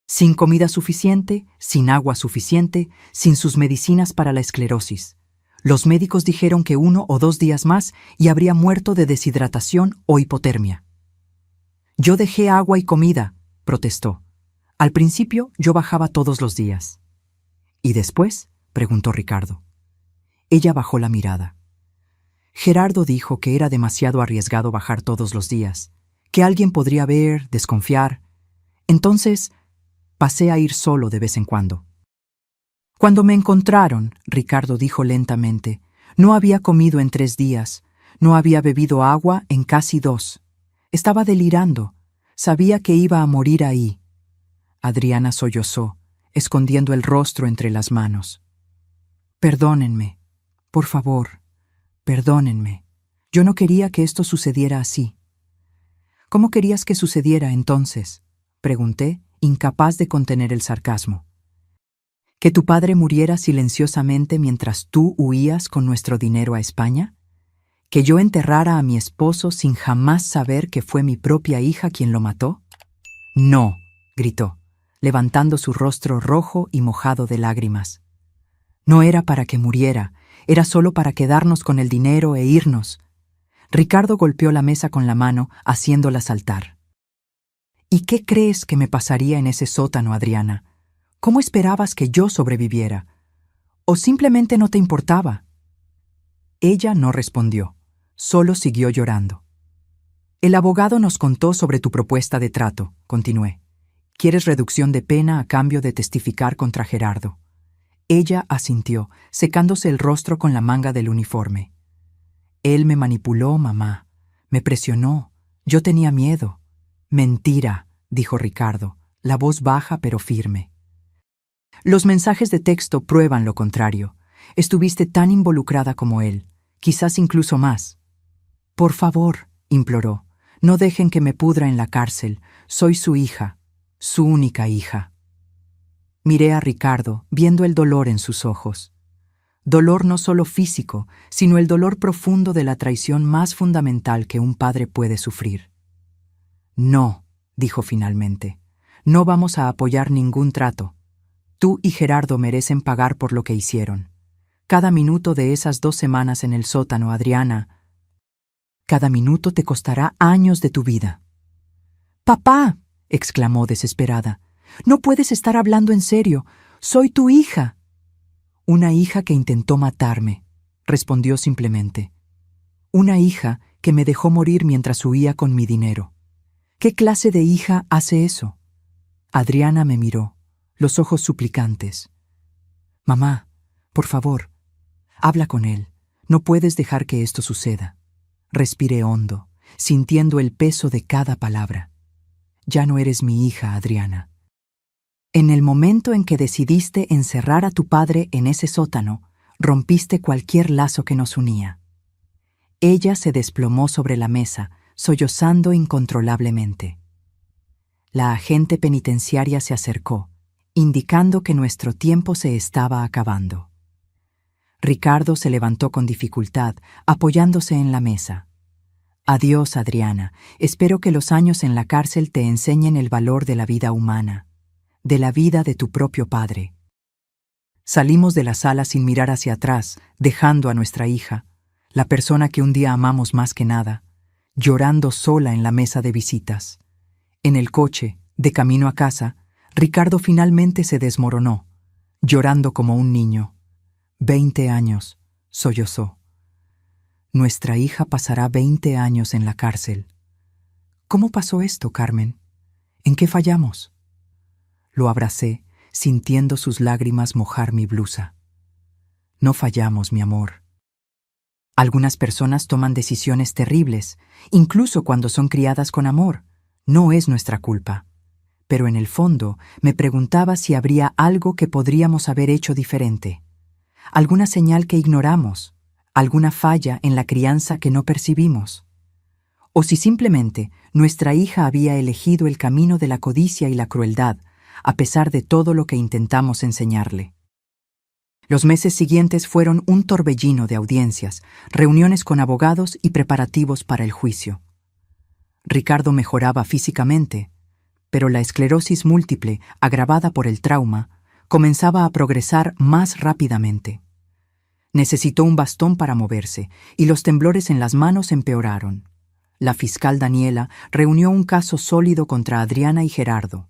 Sin comida suficiente, sin agua suficiente, sin sus medicinas para la esclerosis. Los médicos dijeron que 1 o 2 días más y habría muerto de deshidratación o hipotermia. Yo dejé agua y comida, protestó. Al principio yo bajaba todos los días. ¿Y después? Preguntó Ricardo. Ella bajó la mirada. Gerardo dijo que era demasiado arriesgado bajar todos los días, que alguien podría ver, desconfiar. Entonces, pasé a ir solo de vez en cuando. Cuando me encontraron, Ricardo dijo lentamente, no había comido en 3 días, no había bebido agua en casi 2. Estaba delirando. Sabía que iba a morir ahí. Adriana sollozó, escondiendo el rostro entre las manos. Perdónenme, por favor, perdónenme. Yo no quería que esto sucediera así. ¿Cómo querías que sucediera entonces? Pregunté, incapaz de contener el sarcasmo. ¿Que tu padre muriera silenciosamente mientras tú huías con nuestro dinero a España? ¿Que yo enterrara a mi esposo sin jamás saber que fue mi propia hija quien lo mató? No, gritó, levantando su rostro rojo y mojado de lágrimas. No era para que muriera, era solo para quedarnos con el dinero e irnos. Ricardo golpeó la mesa con la mano, haciéndola saltar. ¿Y qué crees que me pasaría en ese sótano, Adriana? ¿Cómo esperabas que yo sobreviviera? ¿O simplemente no te importaba? Ella no respondió, solo siguió llorando. El abogado nos contó sobre tu propuesta de trato, continué. ¿Quieres reducción de pena a cambio de testificar contra Gerardo? Ella asintió, secándose el rostro con la manga del uniforme. Él me manipuló, mamá. Me presionó. Yo tenía miedo. Mentira, dijo Ricardo, la voz baja pero firme. Los mensajes de texto prueban lo contrario. Estuviste tan involucrada como él, quizás incluso más. Por favor, imploró, no dejen que me pudra en la cárcel. Soy su hija, su única hija. Miré a Ricardo, viendo el dolor en sus ojos. Dolor no solo físico, sino el dolor profundo de la traición más fundamental que un padre puede sufrir. No, dijo finalmente, no vamos a apoyar ningún trato. Tú y Gerardo merecen pagar por lo que hicieron. Cada minuto de esas 2 semanas en el sótano, Adriana, cada minuto te costará años de tu vida. ¡Papá!, exclamó desesperada. No puedes estar hablando en serio. Soy tu hija. Una hija que intentó matarme, respondió simplemente. Una hija que me dejó morir mientras huía con mi dinero. ¿Qué clase de hija hace eso? Adriana me miró, los ojos suplicantes. Mamá, por favor, habla con él. No puedes dejar que esto suceda. Respiré hondo, sintiendo el peso de cada palabra. Ya no eres mi hija, Adriana. En el momento en que decidiste encerrar a tu padre en ese sótano, rompiste cualquier lazo que nos unía. Ella se desplomó sobre la mesa, sollozando incontrolablemente. La agente penitenciaria se acercó. indicando que nuestro tiempo se estaba acabando. Ricardo se levantó con dificultad, apoyándose en la mesa. Adiós, Adriana. Espero que los años en la cárcel te enseñen el valor de la vida humana, de la vida de tu propio padre. Salimos de la sala sin mirar hacia atrás, dejando a nuestra hija, la persona que un día amamos más que nada, llorando sola en la mesa de visitas. En el coche, de camino a casa, Ricardo finalmente se desmoronó, llorando como un niño. 20 años, sollozó. Nuestra hija pasará 20 años en la cárcel. ¿Cómo pasó esto, Carmen? ¿En qué fallamos? Lo abracé, sintiendo sus lágrimas mojar mi blusa. No fallamos, mi amor. Algunas personas toman decisiones terribles, incluso cuando son criadas con amor. No es nuestra culpa. Pero en el fondo me preguntaba si habría algo que podríamos haber hecho diferente. Alguna señal que ignoramos, alguna falla en la crianza que no percibimos. O si simplemente nuestra hija había elegido el camino de la codicia y la crueldad, a pesar de todo lo que intentamos enseñarle. Los meses siguientes fueron un torbellino de audiencias, reuniones con abogados y preparativos para el juicio. Ricardo mejoraba físicamente, pero la esclerosis múltiple, agravada por el trauma, comenzaba a progresar más rápidamente. Necesitó un bastón para moverse, y los temblores en las manos empeoraron. La fiscal Daniela reunió un caso sólido contra Adriana y Gerardo.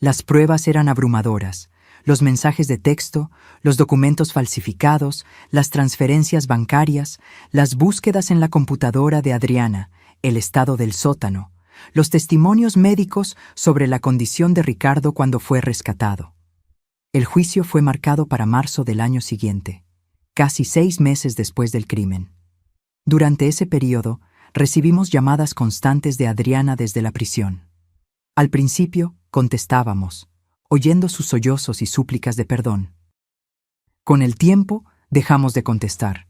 Las pruebas eran abrumadoras: los mensajes de texto, los documentos falsificados, las transferencias bancarias, las búsquedas en la computadora de Adriana, el estado del sótano, los testimonios médicos sobre la condición de Ricardo cuando fue rescatado. El juicio fue marcado para marzo del año siguiente, casi 6 meses después del crimen. Durante ese periodo, recibimos llamadas constantes de Adriana desde la prisión. Al principio, contestábamos, oyendo sus sollozos y súplicas de perdón. Con el tiempo, dejamos de contestar.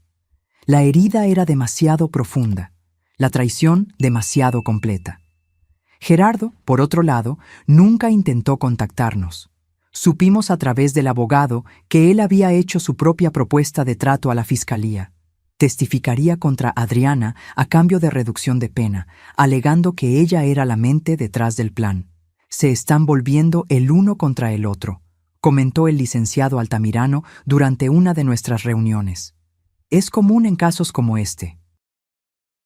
La herida era demasiado profunda, la traición demasiado completa. Gerardo, por otro lado, nunca intentó contactarnos. Supimos a través del abogado que él había hecho su propia propuesta de trato a la fiscalía. Testificaría contra Adriana a cambio de reducción de pena, alegando que ella era la mente detrás del plan. Se están volviendo el uno contra el otro, comentó el licenciado Altamirano durante una de nuestras reuniones. Es común en casos como este.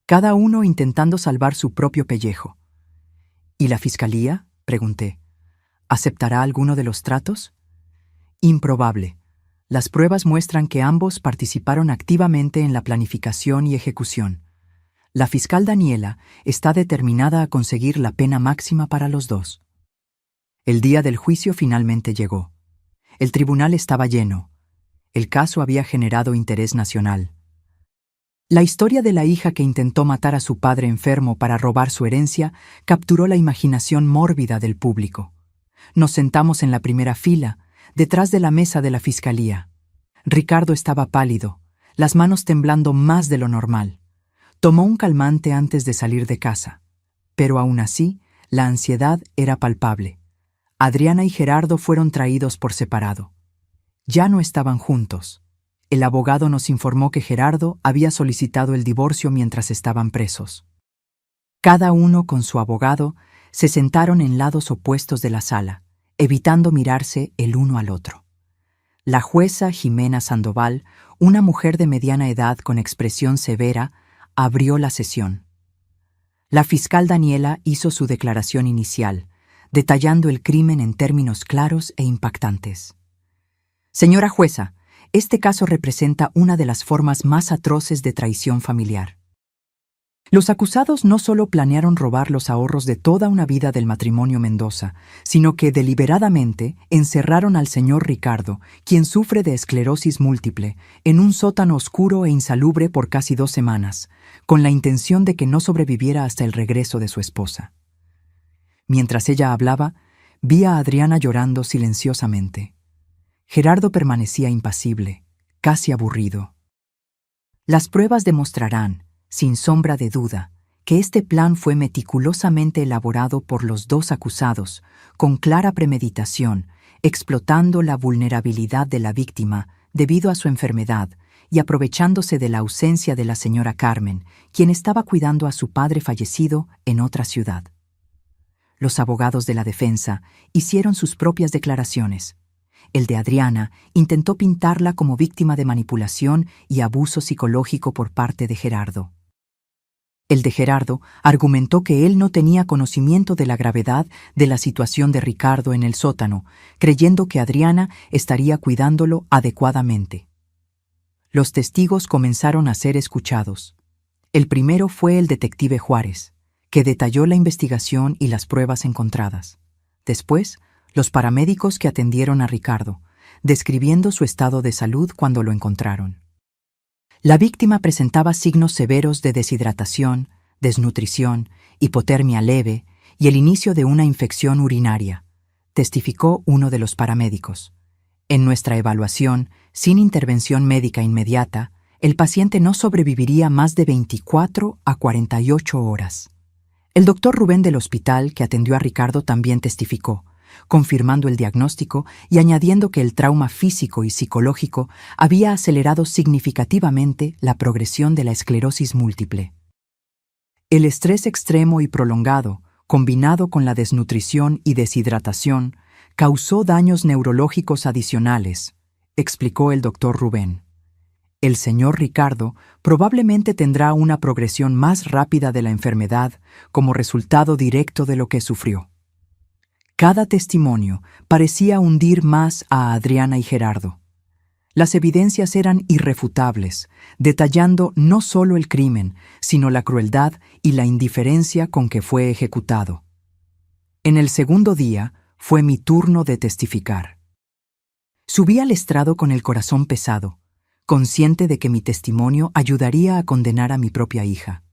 Cada uno intentando salvar su propio pellejo. ¿Y la fiscalía?, pregunté. ¿Aceptará alguno de los tratos? Improbable. Las pruebas muestran que ambos participaron activamente en la planificación y ejecución. La fiscal Daniela está determinada a conseguir la pena máxima para los dos. El día del juicio finalmente llegó. El tribunal estaba lleno. El caso había generado interés nacional. La historia de la hija que intentó matar a su padre enfermo para robar su herencia capturó la imaginación mórbida del público. Nos sentamos en la primera fila, detrás de la mesa de la fiscalía. Ricardo estaba pálido, las manos temblando más de lo normal. Tomó un calmante antes de salir de casa, pero aún así, la ansiedad era palpable. Adriana y Gerardo fueron traídos por separado. Ya no estaban juntos. El abogado nos informó que Gerardo había solicitado el divorcio mientras estaban presos. Cada uno con su abogado se sentaron en lados opuestos de la sala, evitando mirarse el uno al otro. La jueza Jimena Sandoval, una mujer de mediana edad con expresión severa, abrió la sesión. La fiscal Daniela hizo su declaración inicial, detallando el crimen en términos claros e impactantes. Señora jueza, este caso representa una de las formas más atroces de traición familiar. Los acusados no solo planearon robar los ahorros de toda una vida del matrimonio Mendoza, sino que deliberadamente encerraron al señor Ricardo, quien sufre de esclerosis múltiple, en un sótano oscuro e insalubre por casi 2 semanas, con la intención de que no sobreviviera hasta el regreso de su esposa. Mientras ella hablaba, vi a Adriana llorando silenciosamente. Gerardo permanecía impasible, casi aburrido. Las pruebas demostrarán, sin sombra de duda, que este plan fue meticulosamente elaborado por los dos acusados, con clara premeditación, explotando la vulnerabilidad de la víctima debido a su enfermedad y aprovechándose de la ausencia de la señora Carmen, quien estaba cuidando a su padre fallecido en otra ciudad. Los abogados de la defensa hicieron sus propias declaraciones. El de Adriana intentó pintarla como víctima de manipulación y abuso psicológico por parte de Gerardo. El de Gerardo argumentó que él no tenía conocimiento de la gravedad de la situación de Ricardo en el sótano, creyendo que Adriana estaría cuidándolo adecuadamente. Los testigos comenzaron a ser escuchados. El primero fue el detective Juárez, que detalló la investigación y las pruebas encontradas. Después, los paramédicos que atendieron a Ricardo, describiendo su estado de salud cuando lo encontraron. La víctima presentaba signos severos de deshidratación, desnutrición, hipotermia leve y el inicio de una infección urinaria, testificó uno de los paramédicos. En nuestra evaluación, sin intervención médica inmediata, el paciente no sobreviviría más de 24 a 48 horas. El doctor Rubén del hospital que atendió a Ricardo también testificó, confirmando el diagnóstico y añadiendo que el trauma físico y psicológico había acelerado significativamente la progresión de la esclerosis múltiple. El estrés extremo y prolongado, combinado con la desnutrición y deshidratación, causó daños neurológicos adicionales, explicó el doctor Rubén. El señor Ricardo probablemente tendrá una progresión más rápida de la enfermedad como resultado directo de lo que sufrió. Cada testimonio parecía hundir más a Adriana y Gerardo. Las evidencias eran irrefutables, detallando no solo el crimen, sino la crueldad y la indiferencia con que fue ejecutado. En el segundo día fue mi turno de testificar. Subí al estrado con el corazón pesado, consciente de que mi testimonio ayudaría a condenar a mi propia hija.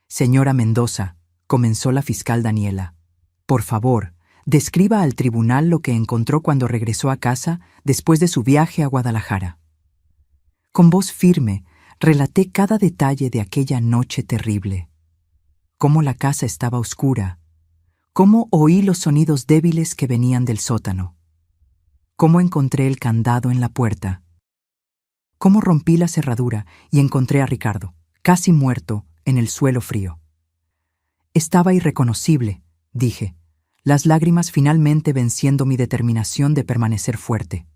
Señora Mendoza, comenzó la fiscal Daniela, por favor, describa al tribunal lo que encontró cuando regresó a casa después de su viaje a Guadalajara. Con voz firme, relaté cada detalle de aquella noche terrible. Cómo la casa estaba oscura, cómo oí los sonidos débiles que venían del sótano, cómo encontré el candado en la puerta, cómo rompí la cerradura y encontré a Ricardo, casi muerto, en el suelo frío. Estaba irreconocible, dije, las lágrimas finalmente venciendo mi determinación de permanecer fuerte.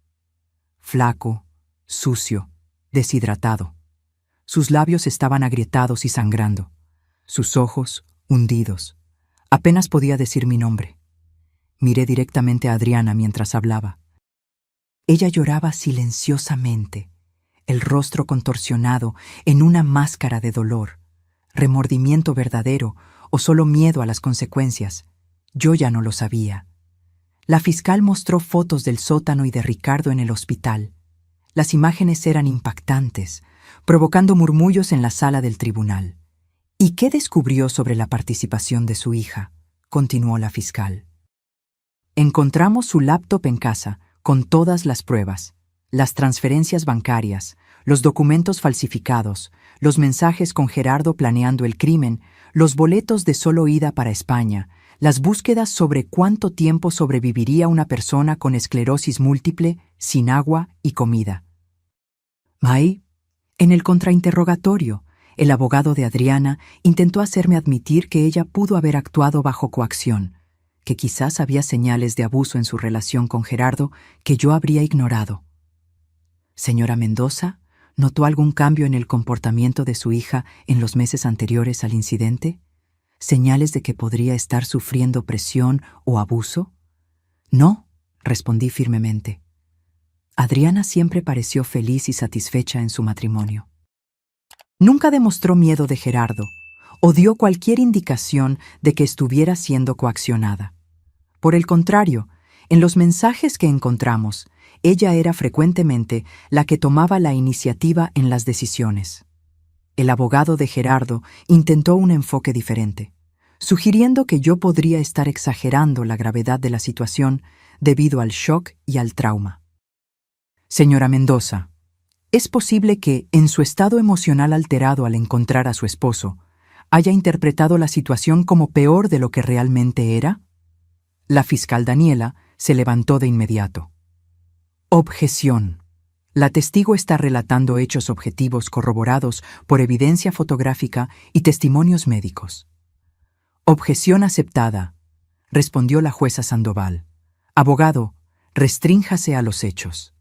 Flaco, sucio, deshidratado. Sus labios estaban agrietados y sangrando, sus ojos hundidos. Apenas podía decir mi nombre. Miré directamente a Adriana mientras hablaba. Ella lloraba silenciosamente, el rostro contorsionado en una máscara de dolor, remordimiento verdadero o solo miedo a las consecuencias. Yo ya no lo sabía. La fiscal mostró fotos del sótano y de Ricardo en el hospital. Las imágenes eran impactantes, provocando murmullos en la sala del tribunal. ¿Y qué descubrió sobre la participación de su hija?, continuó la fiscal. Encontramos su laptop en casa, con todas las pruebas, las transferencias bancarias, los documentos falsificados, los mensajes con Gerardo planeando el crimen, los boletos de solo ida para España, las búsquedas sobre cuánto tiempo sobreviviría una persona con esclerosis múltiple, sin agua y comida. May, en el contrainterrogatorio, el abogado de Adriana intentó hacerme admitir que ella pudo haber actuado bajo coacción, que quizás había señales de abuso en su relación con Gerardo que yo habría ignorado. Señora Mendoza, ¿notó algún cambio en el comportamiento de su hija en los meses anteriores al incidente? ¿Señales de que podría estar sufriendo presión o abuso? No, respondí firmemente. Adriana siempre pareció feliz y satisfecha en su matrimonio. Nunca demostró miedo de Gerardo o dio cualquier indicación de que estuviera siendo coaccionada. Por el contrario, en los mensajes que encontramos, ella era frecuentemente la que tomaba la iniciativa en las decisiones. El abogado de Gerardo intentó un enfoque diferente, sugiriendo que yo podría estar exagerando la gravedad de la situación debido al shock y al trauma. Señora Mendoza, ¿es posible que, en su estado emocional alterado al encontrar a su esposo, haya interpretado la situación como peor de lo que realmente era? La fiscal Daniela Se levantó de inmediato. Objeción. La testigo está relatando hechos objetivos corroborados por evidencia fotográfica y testimonios médicos. Objeción aceptada, respondió la jueza Sandoval. Abogado, restrínjase a los hechos.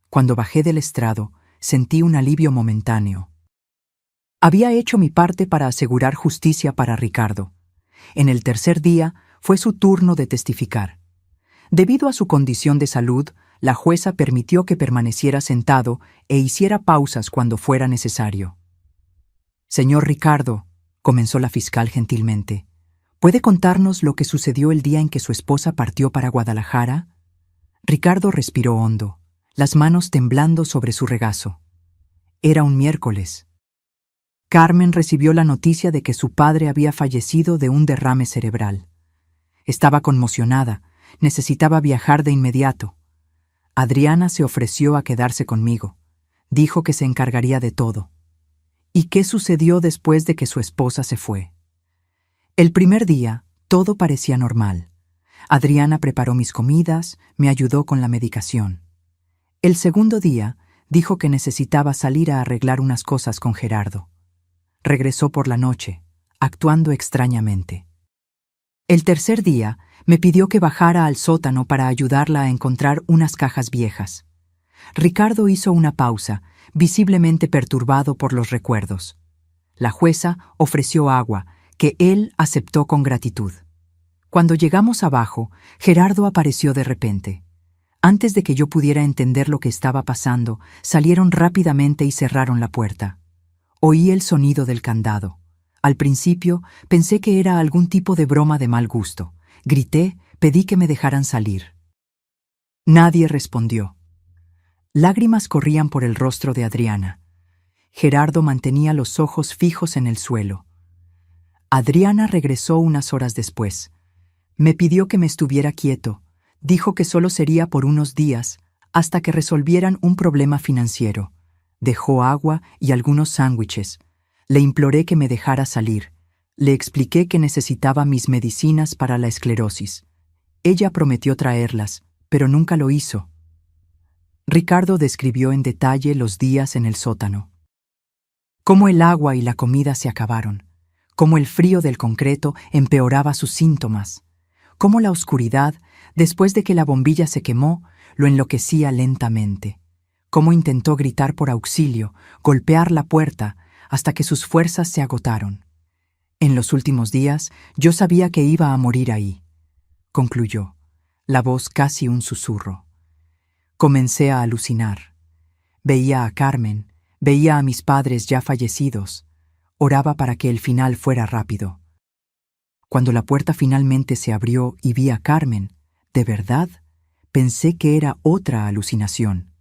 Cuando bajé del estrado, sentí un alivio momentáneo. Había hecho mi parte para asegurar justicia para Ricardo. En el tercer día fue su turno de testificar. Debido a su condición de salud, la jueza permitió que permaneciera sentado e hiciera pausas cuando fuera necesario. Señor Ricardo, comenzó la fiscal gentilmente, ¿puede contarnos lo que sucedió el día en que su esposa partió para Guadalajara? Ricardo respiró hondo, las manos temblando sobre su regazo. Era un miércoles. Carmen recibió la noticia de que su padre había fallecido de un derrame cerebral. Estaba conmocionada, necesitaba viajar de inmediato. Adriana se ofreció a quedarse conmigo. Dijo que se encargaría de todo. ¿Y qué sucedió después de que su esposa se fue? El primer día, todo parecía normal. Adriana preparó mis comidas, me ayudó con la medicación. El segundo día, dijo que necesitaba salir a arreglar unas cosas con Gerardo. Regresó por la noche, actuando extrañamente. El tercer día, me pidió que bajara al sótano para ayudarla a encontrar unas cajas viejas. Ricardo hizo una pausa, visiblemente perturbado por los recuerdos. La jueza ofreció agua, que él aceptó con gratitud. Cuando llegamos abajo, Gerardo apareció de repente. Antes de que yo pudiera entender lo que estaba pasando, salieron rápidamente y cerraron la puerta. Oí el sonido del candado. Al principio, pensé que era algún tipo de broma de mal gusto. Grité, pedí que me dejaran salir. Nadie respondió. Lágrimas corrían por el rostro de Adriana. Gerardo mantenía los ojos fijos en el suelo. Adriana regresó unas horas después. Me pidió que me estuviera quieto. Dijo que solo sería por unos días, hasta que resolvieran un problema financiero. Dejó agua y algunos sándwiches. Le imploré que me dejara salir. Le expliqué que necesitaba mis medicinas para la esclerosis. Ella prometió traerlas, pero nunca lo hizo. Ricardo describió en detalle los días en el sótano. Cómo el agua y la comida se acabaron. Cómo el frío del concreto empeoraba sus síntomas. Cómo la oscuridad, después de que la bombilla se quemó, lo enloquecía lentamente. Cómo intentó gritar por auxilio, golpear la puerta, hasta que sus fuerzas se agotaron. En los últimos días, yo sabía que iba a morir ahí, concluyó, la voz casi un susurro. Comencé a alucinar. Veía a Carmen, veía a mis padres ya fallecidos. Oraba para que el final fuera rápido. Cuando la puerta finalmente se abrió y vi a Carmen, de verdad, pensé que era otra alucinación.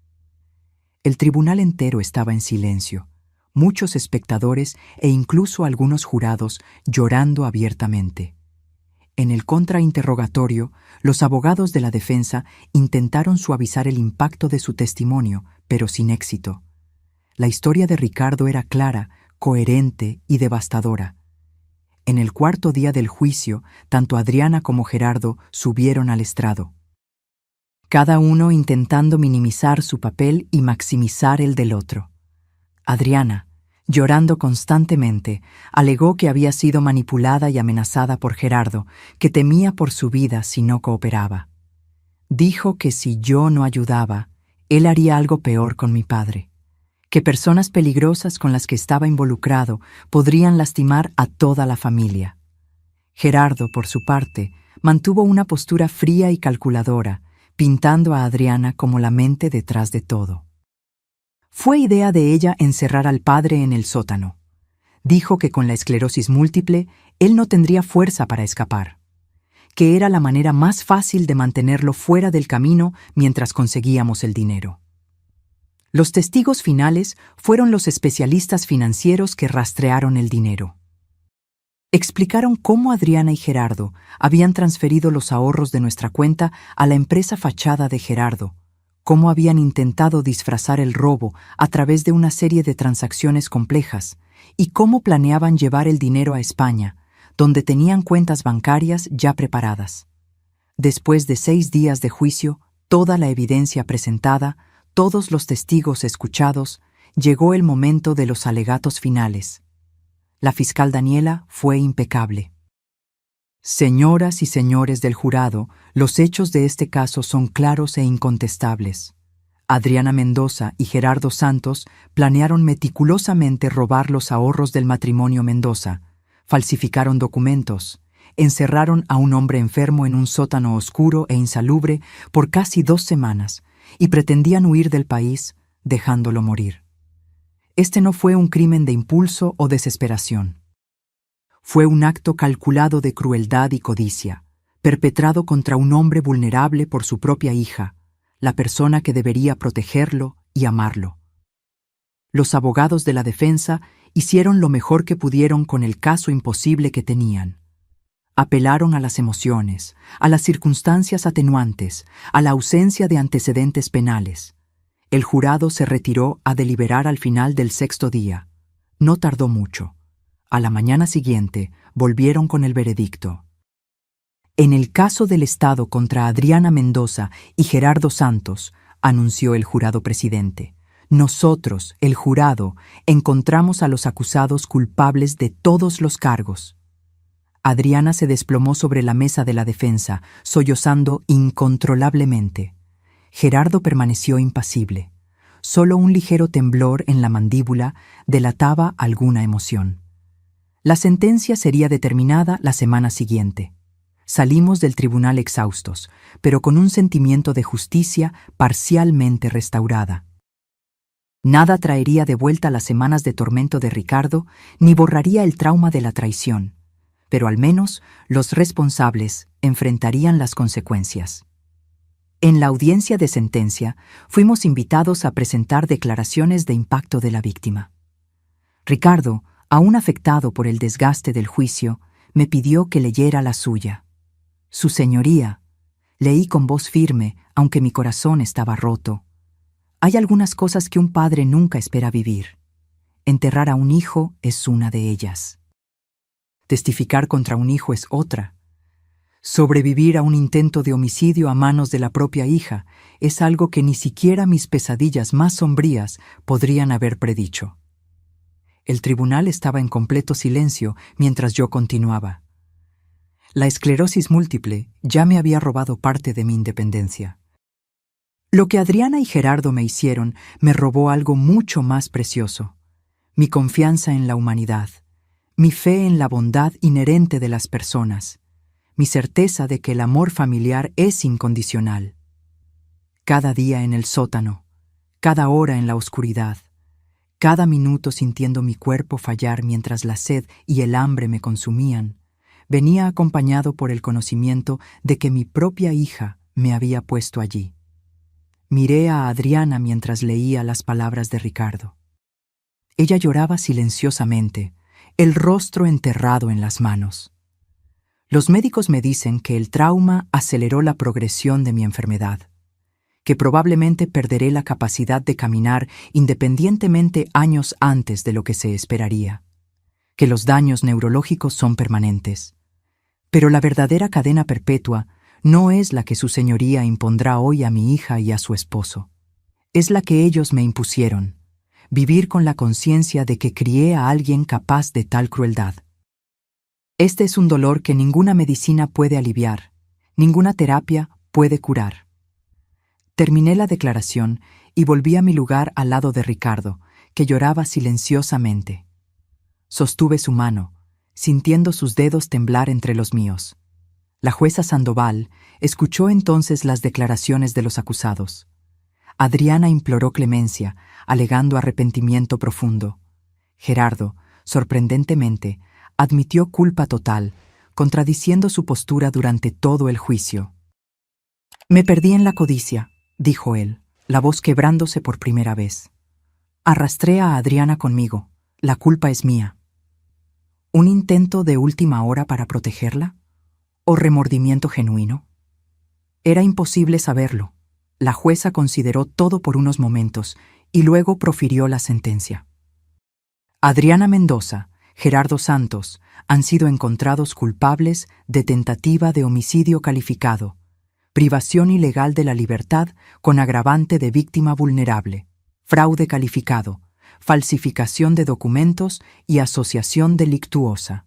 El tribunal entero estaba en silencio. Muchos espectadores e incluso algunos jurados llorando abiertamente. En el contrainterrogatorio, los abogados de la defensa intentaron suavizar el impacto de su testimonio, pero sin éxito. La historia de Ricardo era clara, coherente y devastadora. En el cuarto día del juicio, tanto Adriana como Gerardo subieron al estrado. Cada uno intentando minimizar su papel y maximizar el del otro. Adriana, llorando constantemente, alegó que había sido manipulada y amenazada por Gerardo, que temía por su vida si no cooperaba. Dijo que si yo no ayudaba, él haría algo peor con mi padre, que personas peligrosas con las que estaba involucrado podrían lastimar a toda la familia. Gerardo, por su parte, mantuvo una postura fría y calculadora, pintando a Adriana como la mente detrás de todo. Fue idea de ella encerrar al padre en el sótano. Dijo que con la esclerosis múltiple, él no tendría fuerza para escapar. Que era la manera más fácil de mantenerlo fuera del camino mientras conseguíamos el dinero. Los testigos finales fueron los especialistas financieros que rastrearon el dinero. Explicaron cómo Adriana y Gerardo habían transferido los ahorros de nuestra cuenta a la empresa fachada de Gerardo, cómo habían intentado disfrazar el robo a través de una serie de transacciones complejas y cómo planeaban llevar el dinero a España, donde tenían cuentas bancarias ya preparadas. Después de 6 días de juicio, toda la evidencia presentada, todos los testigos escuchados, llegó el momento de los alegatos finales. La fiscal Daniela fue impecable. Señoras y señores del jurado, los hechos de este caso son claros e incontestables. Adriana Mendoza y Gerardo Santos planearon meticulosamente robar los ahorros del matrimonio Mendoza, falsificaron documentos, encerraron a un hombre enfermo en un sótano oscuro e insalubre por casi 2 semanas y pretendían huir del país, dejándolo morir. Este no fue un crimen de impulso o desesperación. Fue un acto calculado de crueldad y codicia, perpetrado contra un hombre vulnerable por su propia hija, la persona que debería protegerlo y amarlo. Los abogados de la defensa hicieron lo mejor que pudieron con el caso imposible que tenían. Apelaron a las emociones, a las circunstancias atenuantes, a la ausencia de antecedentes penales. El jurado se retiró a deliberar al final del 6º día. No tardó mucho. A la mañana siguiente volvieron con el veredicto. En el caso del Estado contra Adriana Mendoza y Gerardo Santos, anunció el jurado presidente, nosotros, el jurado, encontramos a los acusados culpables de todos los cargos. Adriana se desplomó sobre la mesa de la defensa, sollozando incontrolablemente. Gerardo permaneció impasible. Solo un ligero temblor en la mandíbula delataba alguna emoción. La sentencia sería determinada la semana siguiente. Salimos del tribunal exhaustos, pero con un sentimiento de justicia parcialmente restaurada. Nada traería de vuelta las semanas de tormento de Ricardo, ni borraría el trauma de la traición, pero al menos los responsables enfrentarían las consecuencias. En la audiencia de sentencia, fuimos invitados a presentar declaraciones de impacto de la víctima. Ricardo, aún afectado por el desgaste del juicio, me pidió que leyera la suya. Su señoría, leí con voz firme, aunque mi corazón estaba roto. Hay algunas cosas que un padre nunca espera vivir. Enterrar a un hijo es una de ellas. Testificar contra un hijo es otra. Sobrevivir a un intento de homicidio a manos de la propia hija es algo que ni siquiera mis pesadillas más sombrías podrían haber predicho. El tribunal estaba en completo silencio mientras yo continuaba. La esclerosis múltiple ya me había robado parte de mi independencia. Lo que Adriana y Gerardo me hicieron me robó algo mucho más precioso: mi confianza en la humanidad, mi fe en la bondad inherente de las personas, mi certeza de que el amor familiar es incondicional. Cada día en el sótano, cada hora en la oscuridad, cada minuto sintiendo mi cuerpo fallar mientras la sed y el hambre me consumían, venía acompañado por el conocimiento de que mi propia hija me había puesto allí. Miré a Adriana mientras leía las palabras de Ricardo. Ella lloraba silenciosamente, el rostro enterrado en las manos. Los médicos me dicen que el trauma aceleró la progresión de mi enfermedad, que probablemente perderé la capacidad de caminar independientemente años antes de lo que se esperaría, que los daños neurológicos son permanentes. Pero la verdadera cadena perpetua no es la que su señoría impondrá hoy a mi hija y a su esposo. Es la que ellos me impusieron: vivir con la conciencia de que crié a alguien capaz de tal crueldad. Este es un dolor que ninguna medicina puede aliviar, ninguna terapia puede curar. Terminé la declaración y volví a mi lugar al lado de Ricardo, que lloraba silenciosamente. Sostuve su mano, sintiendo sus dedos temblar entre los míos. La jueza Sandoval escuchó entonces las declaraciones de los acusados. Adriana imploró clemencia, alegando arrepentimiento profundo. Gerardo, sorprendentemente, admitió culpa total, contradiciendo su postura durante todo el juicio. «Me perdí en la codicia», dijo él, la voz quebrándose por primera vez. «Arrastré a Adriana conmigo. La culpa es mía». ¿Un intento de última hora para protegerla? ¿O remordimiento genuino? Era imposible saberlo. La jueza consideró todo por unos momentos y luego profirió la sentencia. Adriana Mendoza, Gerardo Santos han sido encontrados culpables de tentativa de homicidio calificado, privación ilegal de la libertad con agravante de víctima vulnerable, fraude calificado, falsificación de documentos y asociación delictuosa.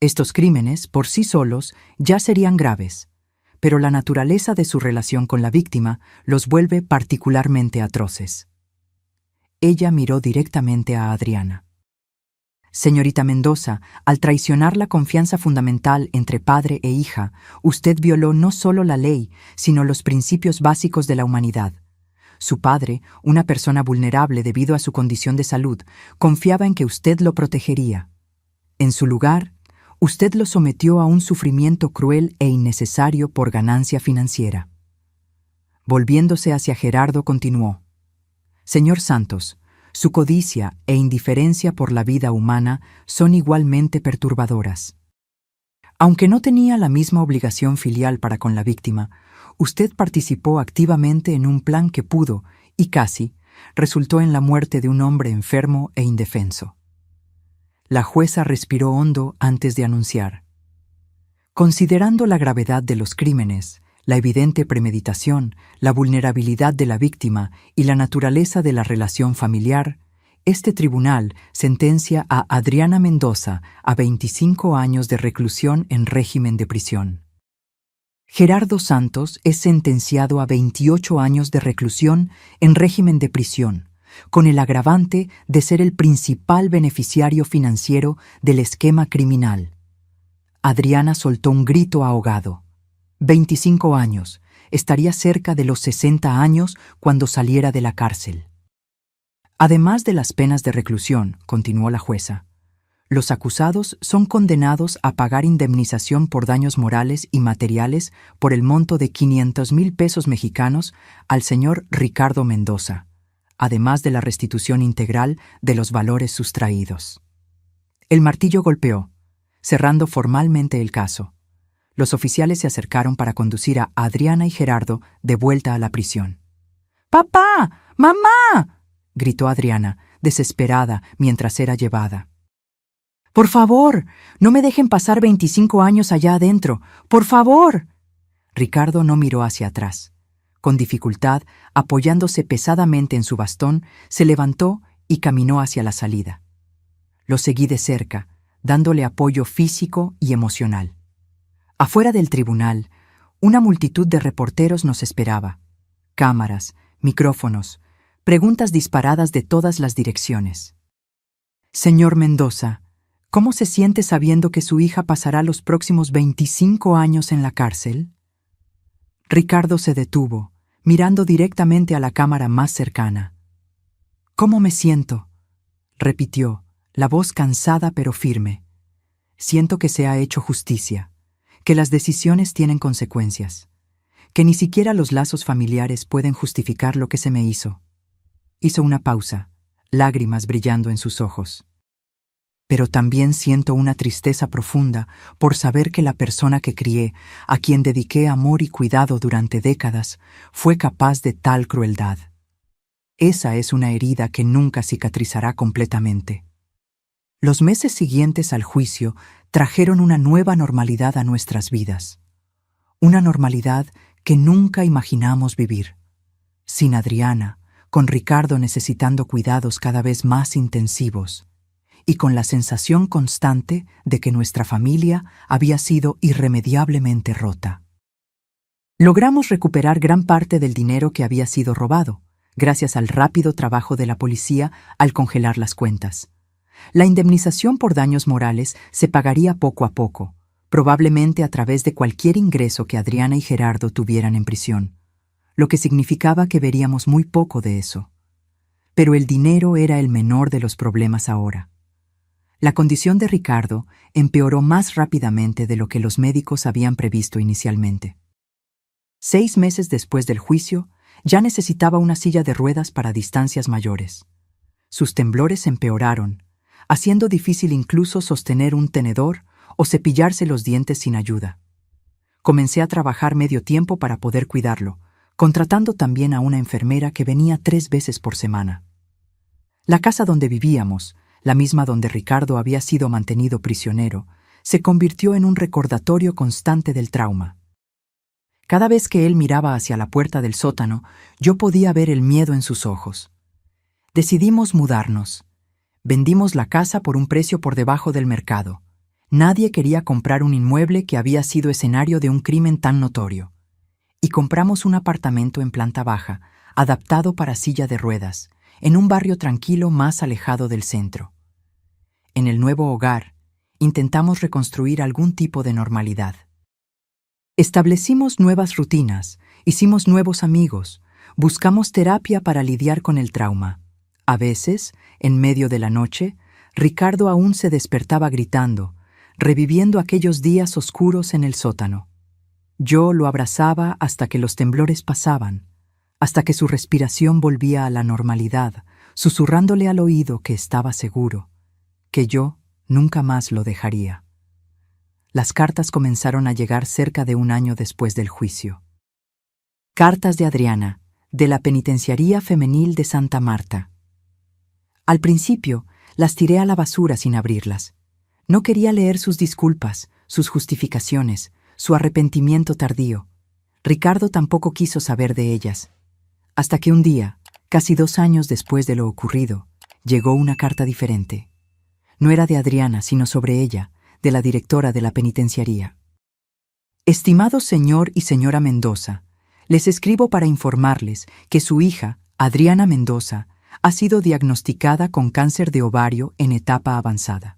Estos crímenes, por sí solos, ya serían graves, pero la naturaleza de su relación con la víctima los vuelve particularmente atroces. Ella miró directamente a Adriana. Señorita Mendoza, al traicionar la confianza fundamental entre padre e hija, usted violó no solo la ley, sino los principios básicos de la humanidad. Su padre, una persona vulnerable debido a su condición de salud, confiaba en que usted lo protegería. En su lugar, usted lo sometió a un sufrimiento cruel e innecesario por ganancia financiera. Volviéndose hacia Gerardo, continuó: Señor Santos, su codicia e indiferencia por la vida humana son igualmente perturbadoras. Aunque no tenía la misma obligación filial para con la víctima, usted participó activamente en un plan que pudo, y casi, resultó en la muerte de un hombre enfermo e indefenso. La jueza respiró hondo antes de anunciar: Considerando la gravedad de los crímenes, la evidente premeditación, la vulnerabilidad de la víctima y la naturaleza de la relación familiar, este tribunal sentencia a Adriana Mendoza a 25 años de reclusión en régimen de prisión. Gerardo Santos es sentenciado a 28 años de reclusión en régimen de prisión, con el agravante de ser el principal beneficiario financiero del esquema criminal. Adriana soltó un grito ahogado. 25 años. Estaría cerca de los 60 años cuando saliera de la cárcel. Además de las penas de reclusión, continuó la jueza, los acusados son condenados a pagar indemnización por daños morales y materiales por el monto de 500,000 pesos mexicanos al señor Ricardo Mendoza, además de la restitución integral de los valores sustraídos. El martillo golpeó, cerrando formalmente el caso. Los oficiales se acercaron para conducir a Adriana y Gerardo de vuelta a la prisión. ¡Papá! ¡Mamá!, gritó Adriana, desesperada, mientras era llevada. ¡Por favor! ¡No me dejen pasar 25 años allá adentro! ¡Por favor! Ricardo no miró hacia atrás. Con dificultad, apoyándose pesadamente en su bastón, se levantó y caminó hacia la salida. Lo seguí de cerca, dándole apoyo físico y emocional. Afuera del tribunal, una multitud de reporteros nos esperaba. Cámaras, micrófonos, preguntas disparadas de todas las direcciones. Señor Mendoza, ¿cómo se siente sabiendo que su hija pasará los próximos 25 años en la cárcel? Ricardo se detuvo, mirando directamente a la cámara más cercana. ¿Cómo me siento?, repitió, la voz cansada pero firme. Siento que se ha hecho justicia, que las decisiones tienen consecuencias, que ni siquiera los lazos familiares pueden justificar lo que se me hizo. Hizo una pausa, lágrimas brillando en sus ojos. Pero también siento una tristeza profunda por saber que la persona que crié, a quien dediqué amor y cuidado durante décadas, fue capaz de tal crueldad. Esa es una herida que nunca cicatrizará completamente. Los meses siguientes al juicio trajeron una nueva normalidad a nuestras vidas. Una normalidad que nunca imaginamos vivir. Sin Adriana, con Ricardo necesitando cuidados cada vez más intensivos, y con la sensación constante de que nuestra familia había sido irremediablemente rota. Logramos recuperar gran parte del dinero que había sido robado, gracias al rápido trabajo de la policía al congelar las cuentas. La indemnización por daños morales se pagaría poco a poco, probablemente a través de cualquier ingreso que Adriana y Gerardo tuvieran en prisión, lo que significaba que veríamos muy poco de eso. Pero el dinero era el menor de los problemas ahora. La condición de Ricardo empeoró más rápidamente de lo que los médicos habían previsto inicialmente. 6 meses después del juicio, ya necesitaba una silla de ruedas para distancias mayores. Sus temblores empeoraron, haciendo difícil incluso sostener un tenedor o cepillarse los dientes sin ayuda. Comencé a trabajar medio tiempo para poder cuidarlo, contratando también a una enfermera que venía 3 veces por semana. La casa donde vivíamos, la misma donde Ricardo había sido mantenido prisionero, se convirtió en un recordatorio constante del trauma. Cada vez que él miraba hacia la puerta del sótano, yo podía ver el miedo en sus ojos. Decidimos mudarnos. Vendimos la casa por un precio por debajo del mercado. Nadie quería comprar un inmueble que había sido escenario de un crimen tan notorio. Y compramos un apartamento en planta baja, adaptado para silla de ruedas, en un barrio tranquilo más alejado del centro. En el nuevo hogar, intentamos reconstruir algún tipo de normalidad. Establecimos nuevas rutinas, hicimos nuevos amigos, buscamos terapia para lidiar con el trauma. A veces, en medio de la noche, Ricardo aún se despertaba gritando, reviviendo aquellos días oscuros en el sótano. Yo lo abrazaba hasta que los temblores pasaban, hasta que su respiración volvía a la normalidad, susurrándole al oído que estaba seguro, que yo nunca más lo dejaría. Las cartas comenzaron a llegar cerca de un año después del juicio. Cartas de Adriana, de la Penitenciaría Femenil de Santa Marta. Al principio, las tiré a la basura sin abrirlas. No quería leer sus disculpas, sus justificaciones, su arrepentimiento tardío. Ricardo tampoco quiso saber de ellas. Hasta que un día, casi 2 años después de lo ocurrido, llegó una carta diferente. No era de Adriana, sino sobre ella, de la directora de la penitenciaría. Estimado señor y señora Mendoza, les escribo para informarles que su hija, Adriana Mendoza, ha sido diagnosticada con cáncer de ovario en etapa avanzada.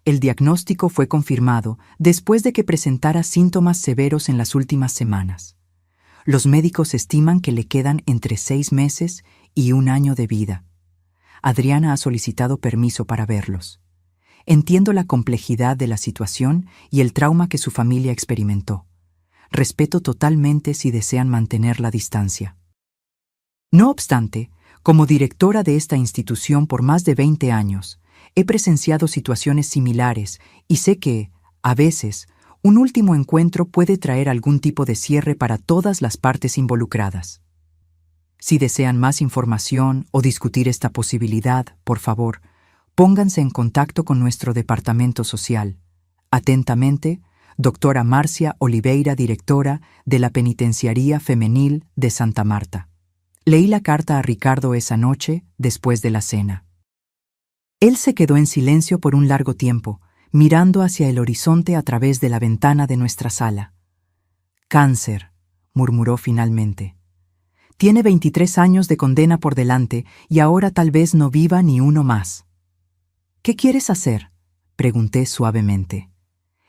El diagnóstico fue confirmado después de que presentara síntomas severos en las últimas semanas. Los médicos estiman que le quedan entre 6 meses y 1 año de vida. Adriana ha solicitado permiso para verlos. Entiendo la complejidad de la situación y el trauma que su familia experimentó. Respeto totalmente si desean mantener la distancia. No obstante, como directora de esta institución por más de 20 años, he presenciado situaciones similares y sé que, a veces, un último encuentro puede traer algún tipo de cierre para todas las partes involucradas. Si desean más información o discutir esta posibilidad, por favor, pónganse en contacto con nuestro departamento social. Atentamente, doctora Marcia Oliveira, directora de la Penitenciaría Femenil de Santa Marta. Leí la carta a Ricardo esa noche, después de la cena. Él se quedó en silencio por un largo tiempo, mirando hacia el horizonte a través de la ventana de nuestra sala. Cáncer, murmuró finalmente. Tiene 23 años de condena por delante y ahora tal vez no viva ni uno más. ¿Qué quieres hacer?, pregunté suavemente.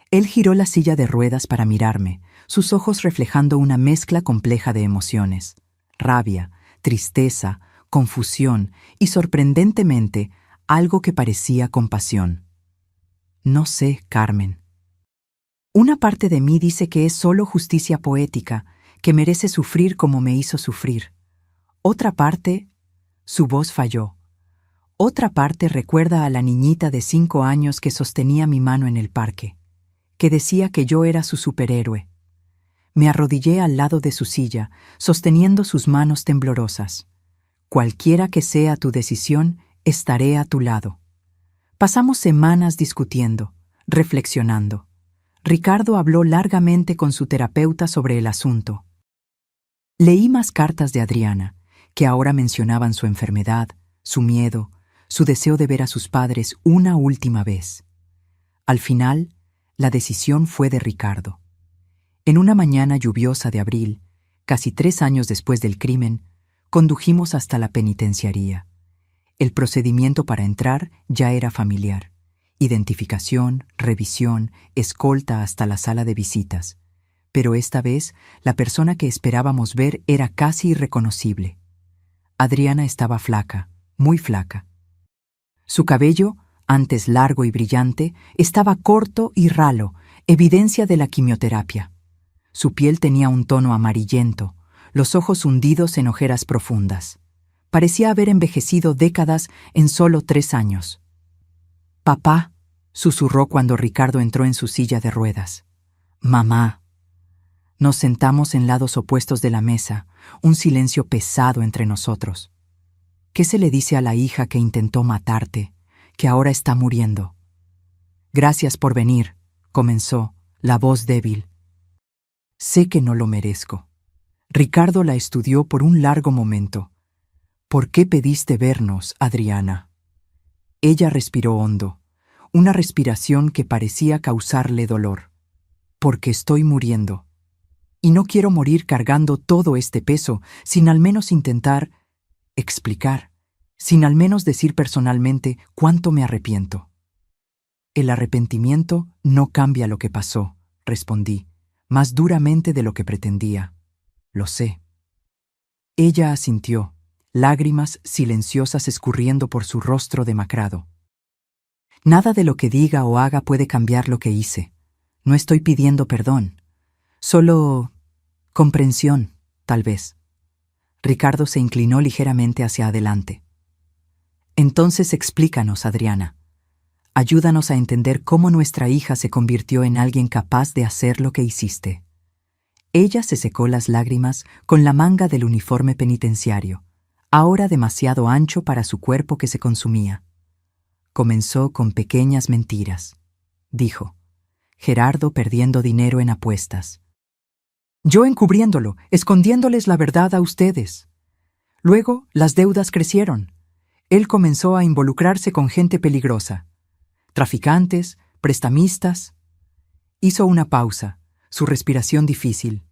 Él giró la silla de ruedas para mirarme, sus ojos reflejando una mezcla compleja de emociones: rabia, tristeza, confusión y, sorprendentemente, algo que parecía compasión. No sé, Carmen. Una parte de mí dice que es solo justicia poética, que merece sufrir como me hizo sufrir. Otra parte, su voz falló. Otra parte recuerda a la niñita de 5 años que sostenía mi mano en el parque, que decía que yo era su superhéroe. Me arrodillé al lado de su silla, sosteniendo sus manos temblorosas. Cualquiera que sea tu decisión, estaré a tu lado. Pasamos semanas discutiendo, reflexionando. Ricardo habló largamente con su terapeuta sobre el asunto. Leí más cartas de Adriana, que ahora mencionaban su enfermedad, su miedo, su deseo de ver a sus padres una última vez. Al final, la decisión fue de Ricardo. En una mañana lluviosa de abril, casi 3 años después del crimen, condujimos hasta la penitenciaría. El procedimiento para entrar ya era familiar: identificación, revisión, escolta hasta la sala de visitas. Pero esta vez, la persona que esperábamos ver era casi irreconocible. Adriana estaba flaca, muy flaca. Su cabello, antes largo y brillante, estaba corto y ralo, evidencia de la quimioterapia. Su piel tenía un tono amarillento, los ojos hundidos en ojeras profundas. Parecía haber envejecido décadas en solo 3 años. «Papá», susurró cuando Ricardo entró en su silla de ruedas. «Mamá». Nos sentamos en lados opuestos de la mesa, un silencio pesado entre nosotros. ¿Qué se le dice a la hija que intentó matarte, que ahora está muriendo? «Gracias por venir», comenzó, la voz débil. Sé que no lo merezco. Ricardo la estudió por un largo momento. ¿Por qué pediste vernos, Adriana? Ella respiró hondo, una respiración que parecía causarle dolor. Porque estoy muriendo. Y no quiero morir cargando todo este peso sin al menos intentar explicar, sin al menos decir personalmente cuánto me arrepiento. El arrepentimiento no cambia lo que pasó, respondí, más duramente de lo que pretendía. Lo sé. Ella asintió, lágrimas silenciosas escurriendo por su rostro demacrado. Nada de lo que diga o haga puede cambiar lo que hice. No estoy pidiendo perdón. Solo comprensión, tal vez. Ricardo se inclinó ligeramente hacia adelante. Entonces explícanos, Adriana. Ayúdanos a entender cómo nuestra hija se convirtió en alguien capaz de hacer lo que hiciste. Ella se secó las lágrimas con la manga del uniforme penitenciario, ahora demasiado ancho para su cuerpo que se consumía. Comenzó con pequeñas mentiras, dijo. Gerardo perdiendo dinero en apuestas. Yo encubriéndolo, escondiéndoles la verdad a ustedes. Luego, las deudas crecieron. Él comenzó a involucrarse con gente peligrosa. Traficantes, prestamistas. Hizo una pausa, su respiración difícil.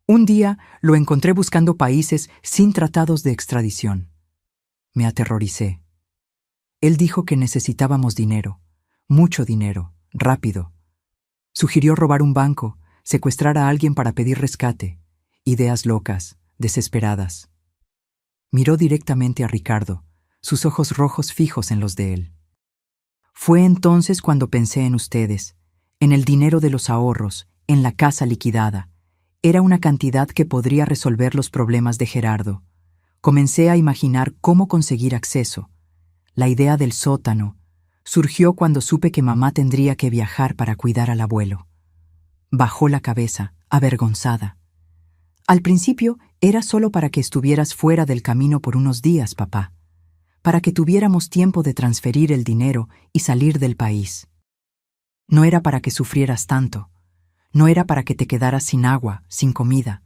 Un día lo encontré buscando países sin tratados de extradición. Me aterroricé. Él dijo que necesitábamos dinero, mucho dinero, rápido. Sugirió robar un banco, secuestrar a alguien para pedir rescate. Ideas locas, desesperadas. Miró directamente a Ricardo, sus ojos rojos fijos en los de él. Fue entonces cuando pensé en ustedes, en el dinero de los ahorros, en la casa liquidada. Era una cantidad que podría resolver los problemas de Gerardo. Comencé a imaginar cómo conseguir acceso. La idea del sótano surgió cuando supe que mamá tendría que viajar para cuidar al abuelo. Bajó la cabeza, avergonzada. Al principio era solo para que estuvieras fuera del camino por unos días, papá, para que tuviéramos tiempo de transferir el dinero y salir del país. No era para que sufrieras tanto, no era para que te quedaras sin agua, sin comida.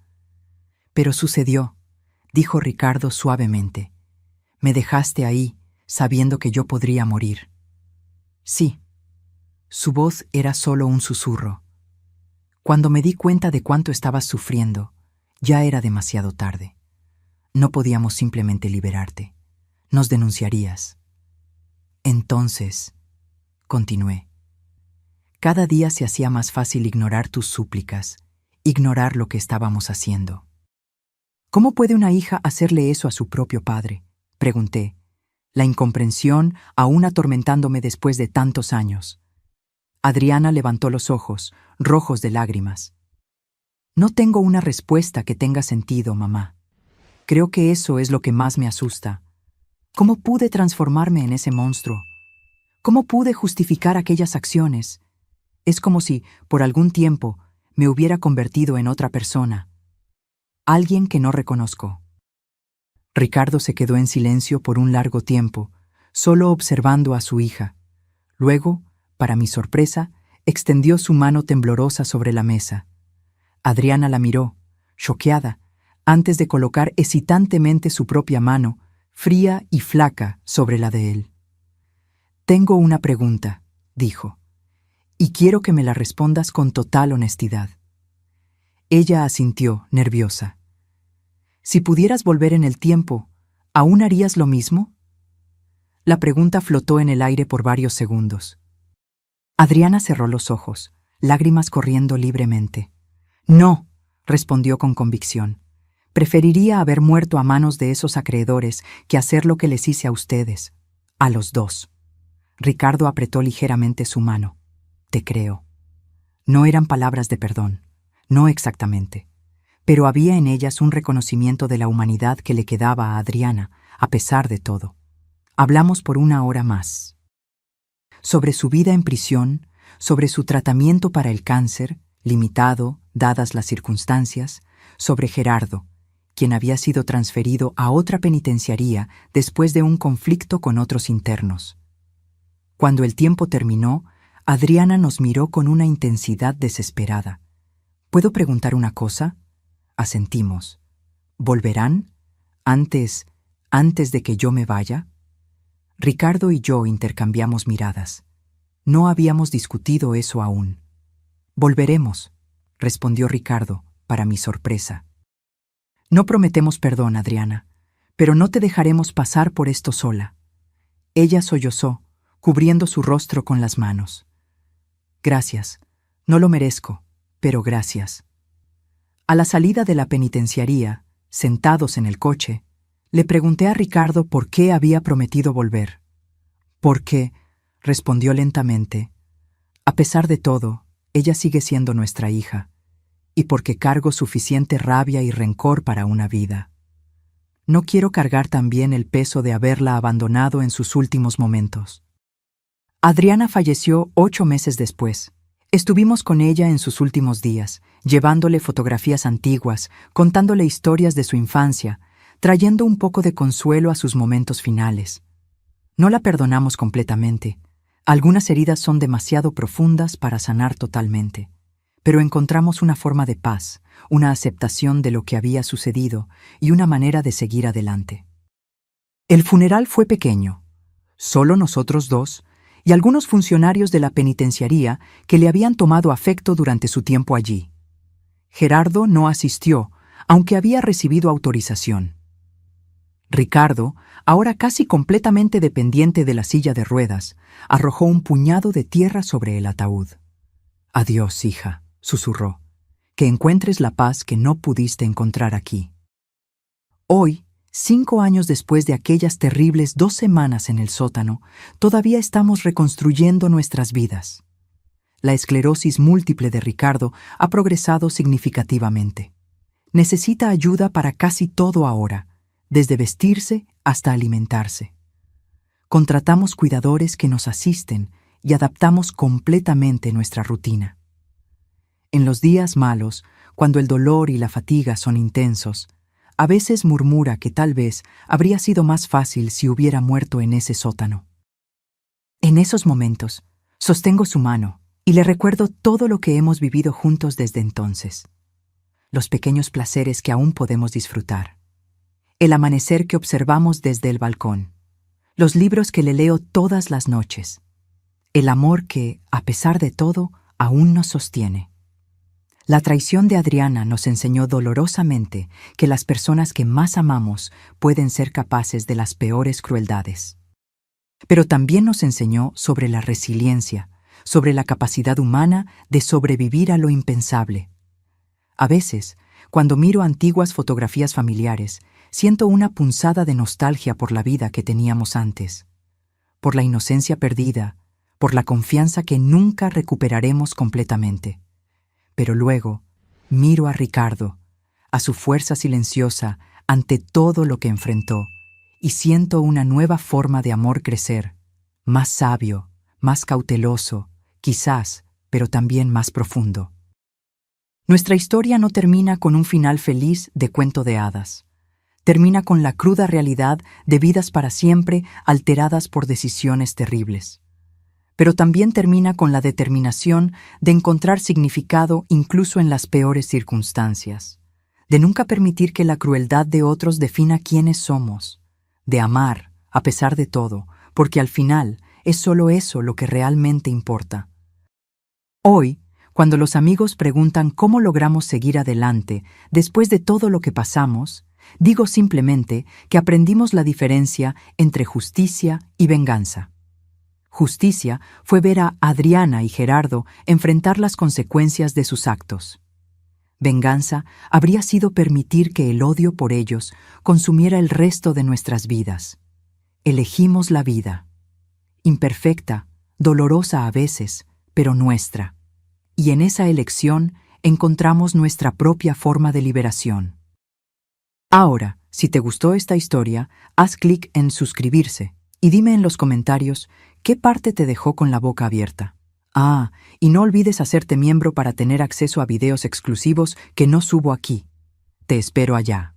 Pero sucedió, dijo Ricardo suavemente. Me dejaste ahí, sabiendo que yo podría morir. Sí. Su voz era solo un susurro. Cuando me di cuenta de cuánto estabas sufriendo, ya era demasiado tarde. No podíamos simplemente liberarte. Nos denunciarías. Entonces, continué, cada día se hacía más fácil ignorar tus súplicas, ignorar lo que estábamos haciendo. ¿Cómo puede una hija hacerle eso a su propio padre?, pregunté, la incomprensión aún atormentándome después de tantos años. Adriana levantó los ojos, rojos de lágrimas. No tengo una respuesta que tenga sentido, mamá. Creo que eso es lo que más me asusta. ¿Cómo pude transformarme en ese monstruo? ¿Cómo pude justificar aquellas acciones? Es como si, por algún tiempo, me hubiera convertido en otra persona. Alguien que no reconozco. Ricardo se quedó en silencio por un largo tiempo, solo observando a su hija. Luego, para mi sorpresa, extendió su mano temblorosa sobre la mesa. Adriana la miró, choqueada, antes de colocar hesitantemente su propia mano, fría y flaca, sobre la de él. Tengo una pregunta, dijo, y quiero que me la respondas con total honestidad. Ella asintió, nerviosa. Si pudieras volver en el tiempo, ¿aún harías lo mismo? La pregunta flotó en el aire por varios segundos. Adriana cerró los ojos, lágrimas corriendo libremente. No, respondió con convicción. Preferiría haber muerto a manos de esos acreedores que hacer lo que les hice a ustedes, a los dos. Ricardo apretó ligeramente su mano. Te creo. No eran palabras de perdón, no exactamente, pero había en ellas un reconocimiento de la humanidad que le quedaba a Adriana, a pesar de todo. Hablamos por una hora más. Sobre su vida en prisión, sobre su tratamiento para el cáncer, limitado, dadas las circunstancias, sobre Gerardo, quien había sido transferido a otra penitenciaría después de un conflicto con otros internos. Cuando el tiempo terminó, Adriana nos miró con una intensidad desesperada. ¿Puedo preguntar una cosa? Asentimos. ¿Volverán? ¿Antes de que yo me vaya? Ricardo y yo intercambiamos miradas. No habíamos discutido eso aún. Volveremos, respondió Ricardo, para mi sorpresa. No prometemos perdón, Adriana, pero no te dejaremos pasar por esto sola. Ella sollozó, cubriendo su rostro con las manos. Gracias, no lo merezco, pero gracias. A la salida de la penitenciaría, sentados en el coche, le pregunté a Ricardo por qué había prometido volver. Porque, respondió lentamente, a pesar de todo, ella sigue siendo nuestra hija, y porque cargo suficiente rabia y rencor para una vida. No quiero cargar también el peso de haberla abandonado en sus últimos momentos. Adriana falleció 8 meses después. Estuvimos con ella en sus últimos días, llevándole fotografías antiguas, contándole historias de su infancia, trayendo un poco de consuelo a sus momentos finales. No la perdonamos completamente. Algunas heridas son demasiado profundas para sanar totalmente. Pero encontramos una forma de paz, una aceptación de lo que había sucedido y una manera de seguir adelante. El funeral fue pequeño, solo nosotros dos y algunos funcionarios de la penitenciaría que le habían tomado afecto durante su tiempo allí. Gerardo no asistió, aunque había recibido autorización. Ricardo, ahora casi completamente dependiente de la silla de ruedas, arrojó un puñado de tierra sobre el ataúd. «Adiós, hija», susurró, «que encuentres la paz que no pudiste encontrar aquí». Hoy, 5 años después de aquellas terribles 2 semanas en el sótano, todavía estamos reconstruyendo nuestras vidas. La esclerosis múltiple de Ricardo ha progresado significativamente. Necesita ayuda para casi todo ahora, desde vestirse hasta alimentarse. Contratamos cuidadores que nos asisten y adaptamos completamente nuestra rutina. En los días malos, cuando el dolor y la fatiga son intensos, a veces murmura que tal vez habría sido más fácil si hubiera muerto en ese sótano. En esos momentos, sostengo su mano y le recuerdo todo lo que hemos vivido juntos desde entonces. Los pequeños placeres que aún podemos disfrutar. El amanecer que observamos desde el balcón. Los libros que le leo todas las noches. El amor que, a pesar de todo, aún nos sostiene. La traición de Adriana nos enseñó dolorosamente que las personas que más amamos pueden ser capaces de las peores crueldades. Pero también nos enseñó sobre la resiliencia, sobre la capacidad humana de sobrevivir a lo impensable. A veces, cuando miro antiguas fotografías familiares, siento una punzada de nostalgia por la vida que teníamos antes, por la inocencia perdida, por la confianza que nunca recuperaremos completamente. Pero luego, miro a Ricardo, a su fuerza silenciosa ante todo lo que enfrentó, y siento una nueva forma de amor crecer, más sabio, más cauteloso, quizás, pero también más profundo. Nuestra historia no termina con un final feliz de cuento de hadas. Termina con la cruda realidad de vidas para siempre alteradas por decisiones terribles. Pero también termina con la determinación de encontrar significado incluso en las peores circunstancias, de nunca permitir que la crueldad de otros defina quiénes somos, de amar, a pesar de todo, porque al final es solo eso lo que realmente importa. Hoy, cuando los amigos preguntan cómo logramos seguir adelante después de todo lo que pasamos, digo simplemente que aprendimos la diferencia entre justicia y venganza. Justicia fue ver a Adriana y Gerardo enfrentar las consecuencias de sus actos. Venganza habría sido permitir que el odio por ellos consumiera el resto de nuestras vidas. Elegimos la vida. Imperfecta, dolorosa a veces, pero nuestra. Y en esa elección encontramos nuestra propia forma de liberación. Ahora, si te gustó esta historia, haz clic en suscribirse y dime en los comentarios qué parte te dejó con la boca abierta. Y no olvides hacerte miembro para tener acceso a videos exclusivos que no subo aquí. Te espero allá.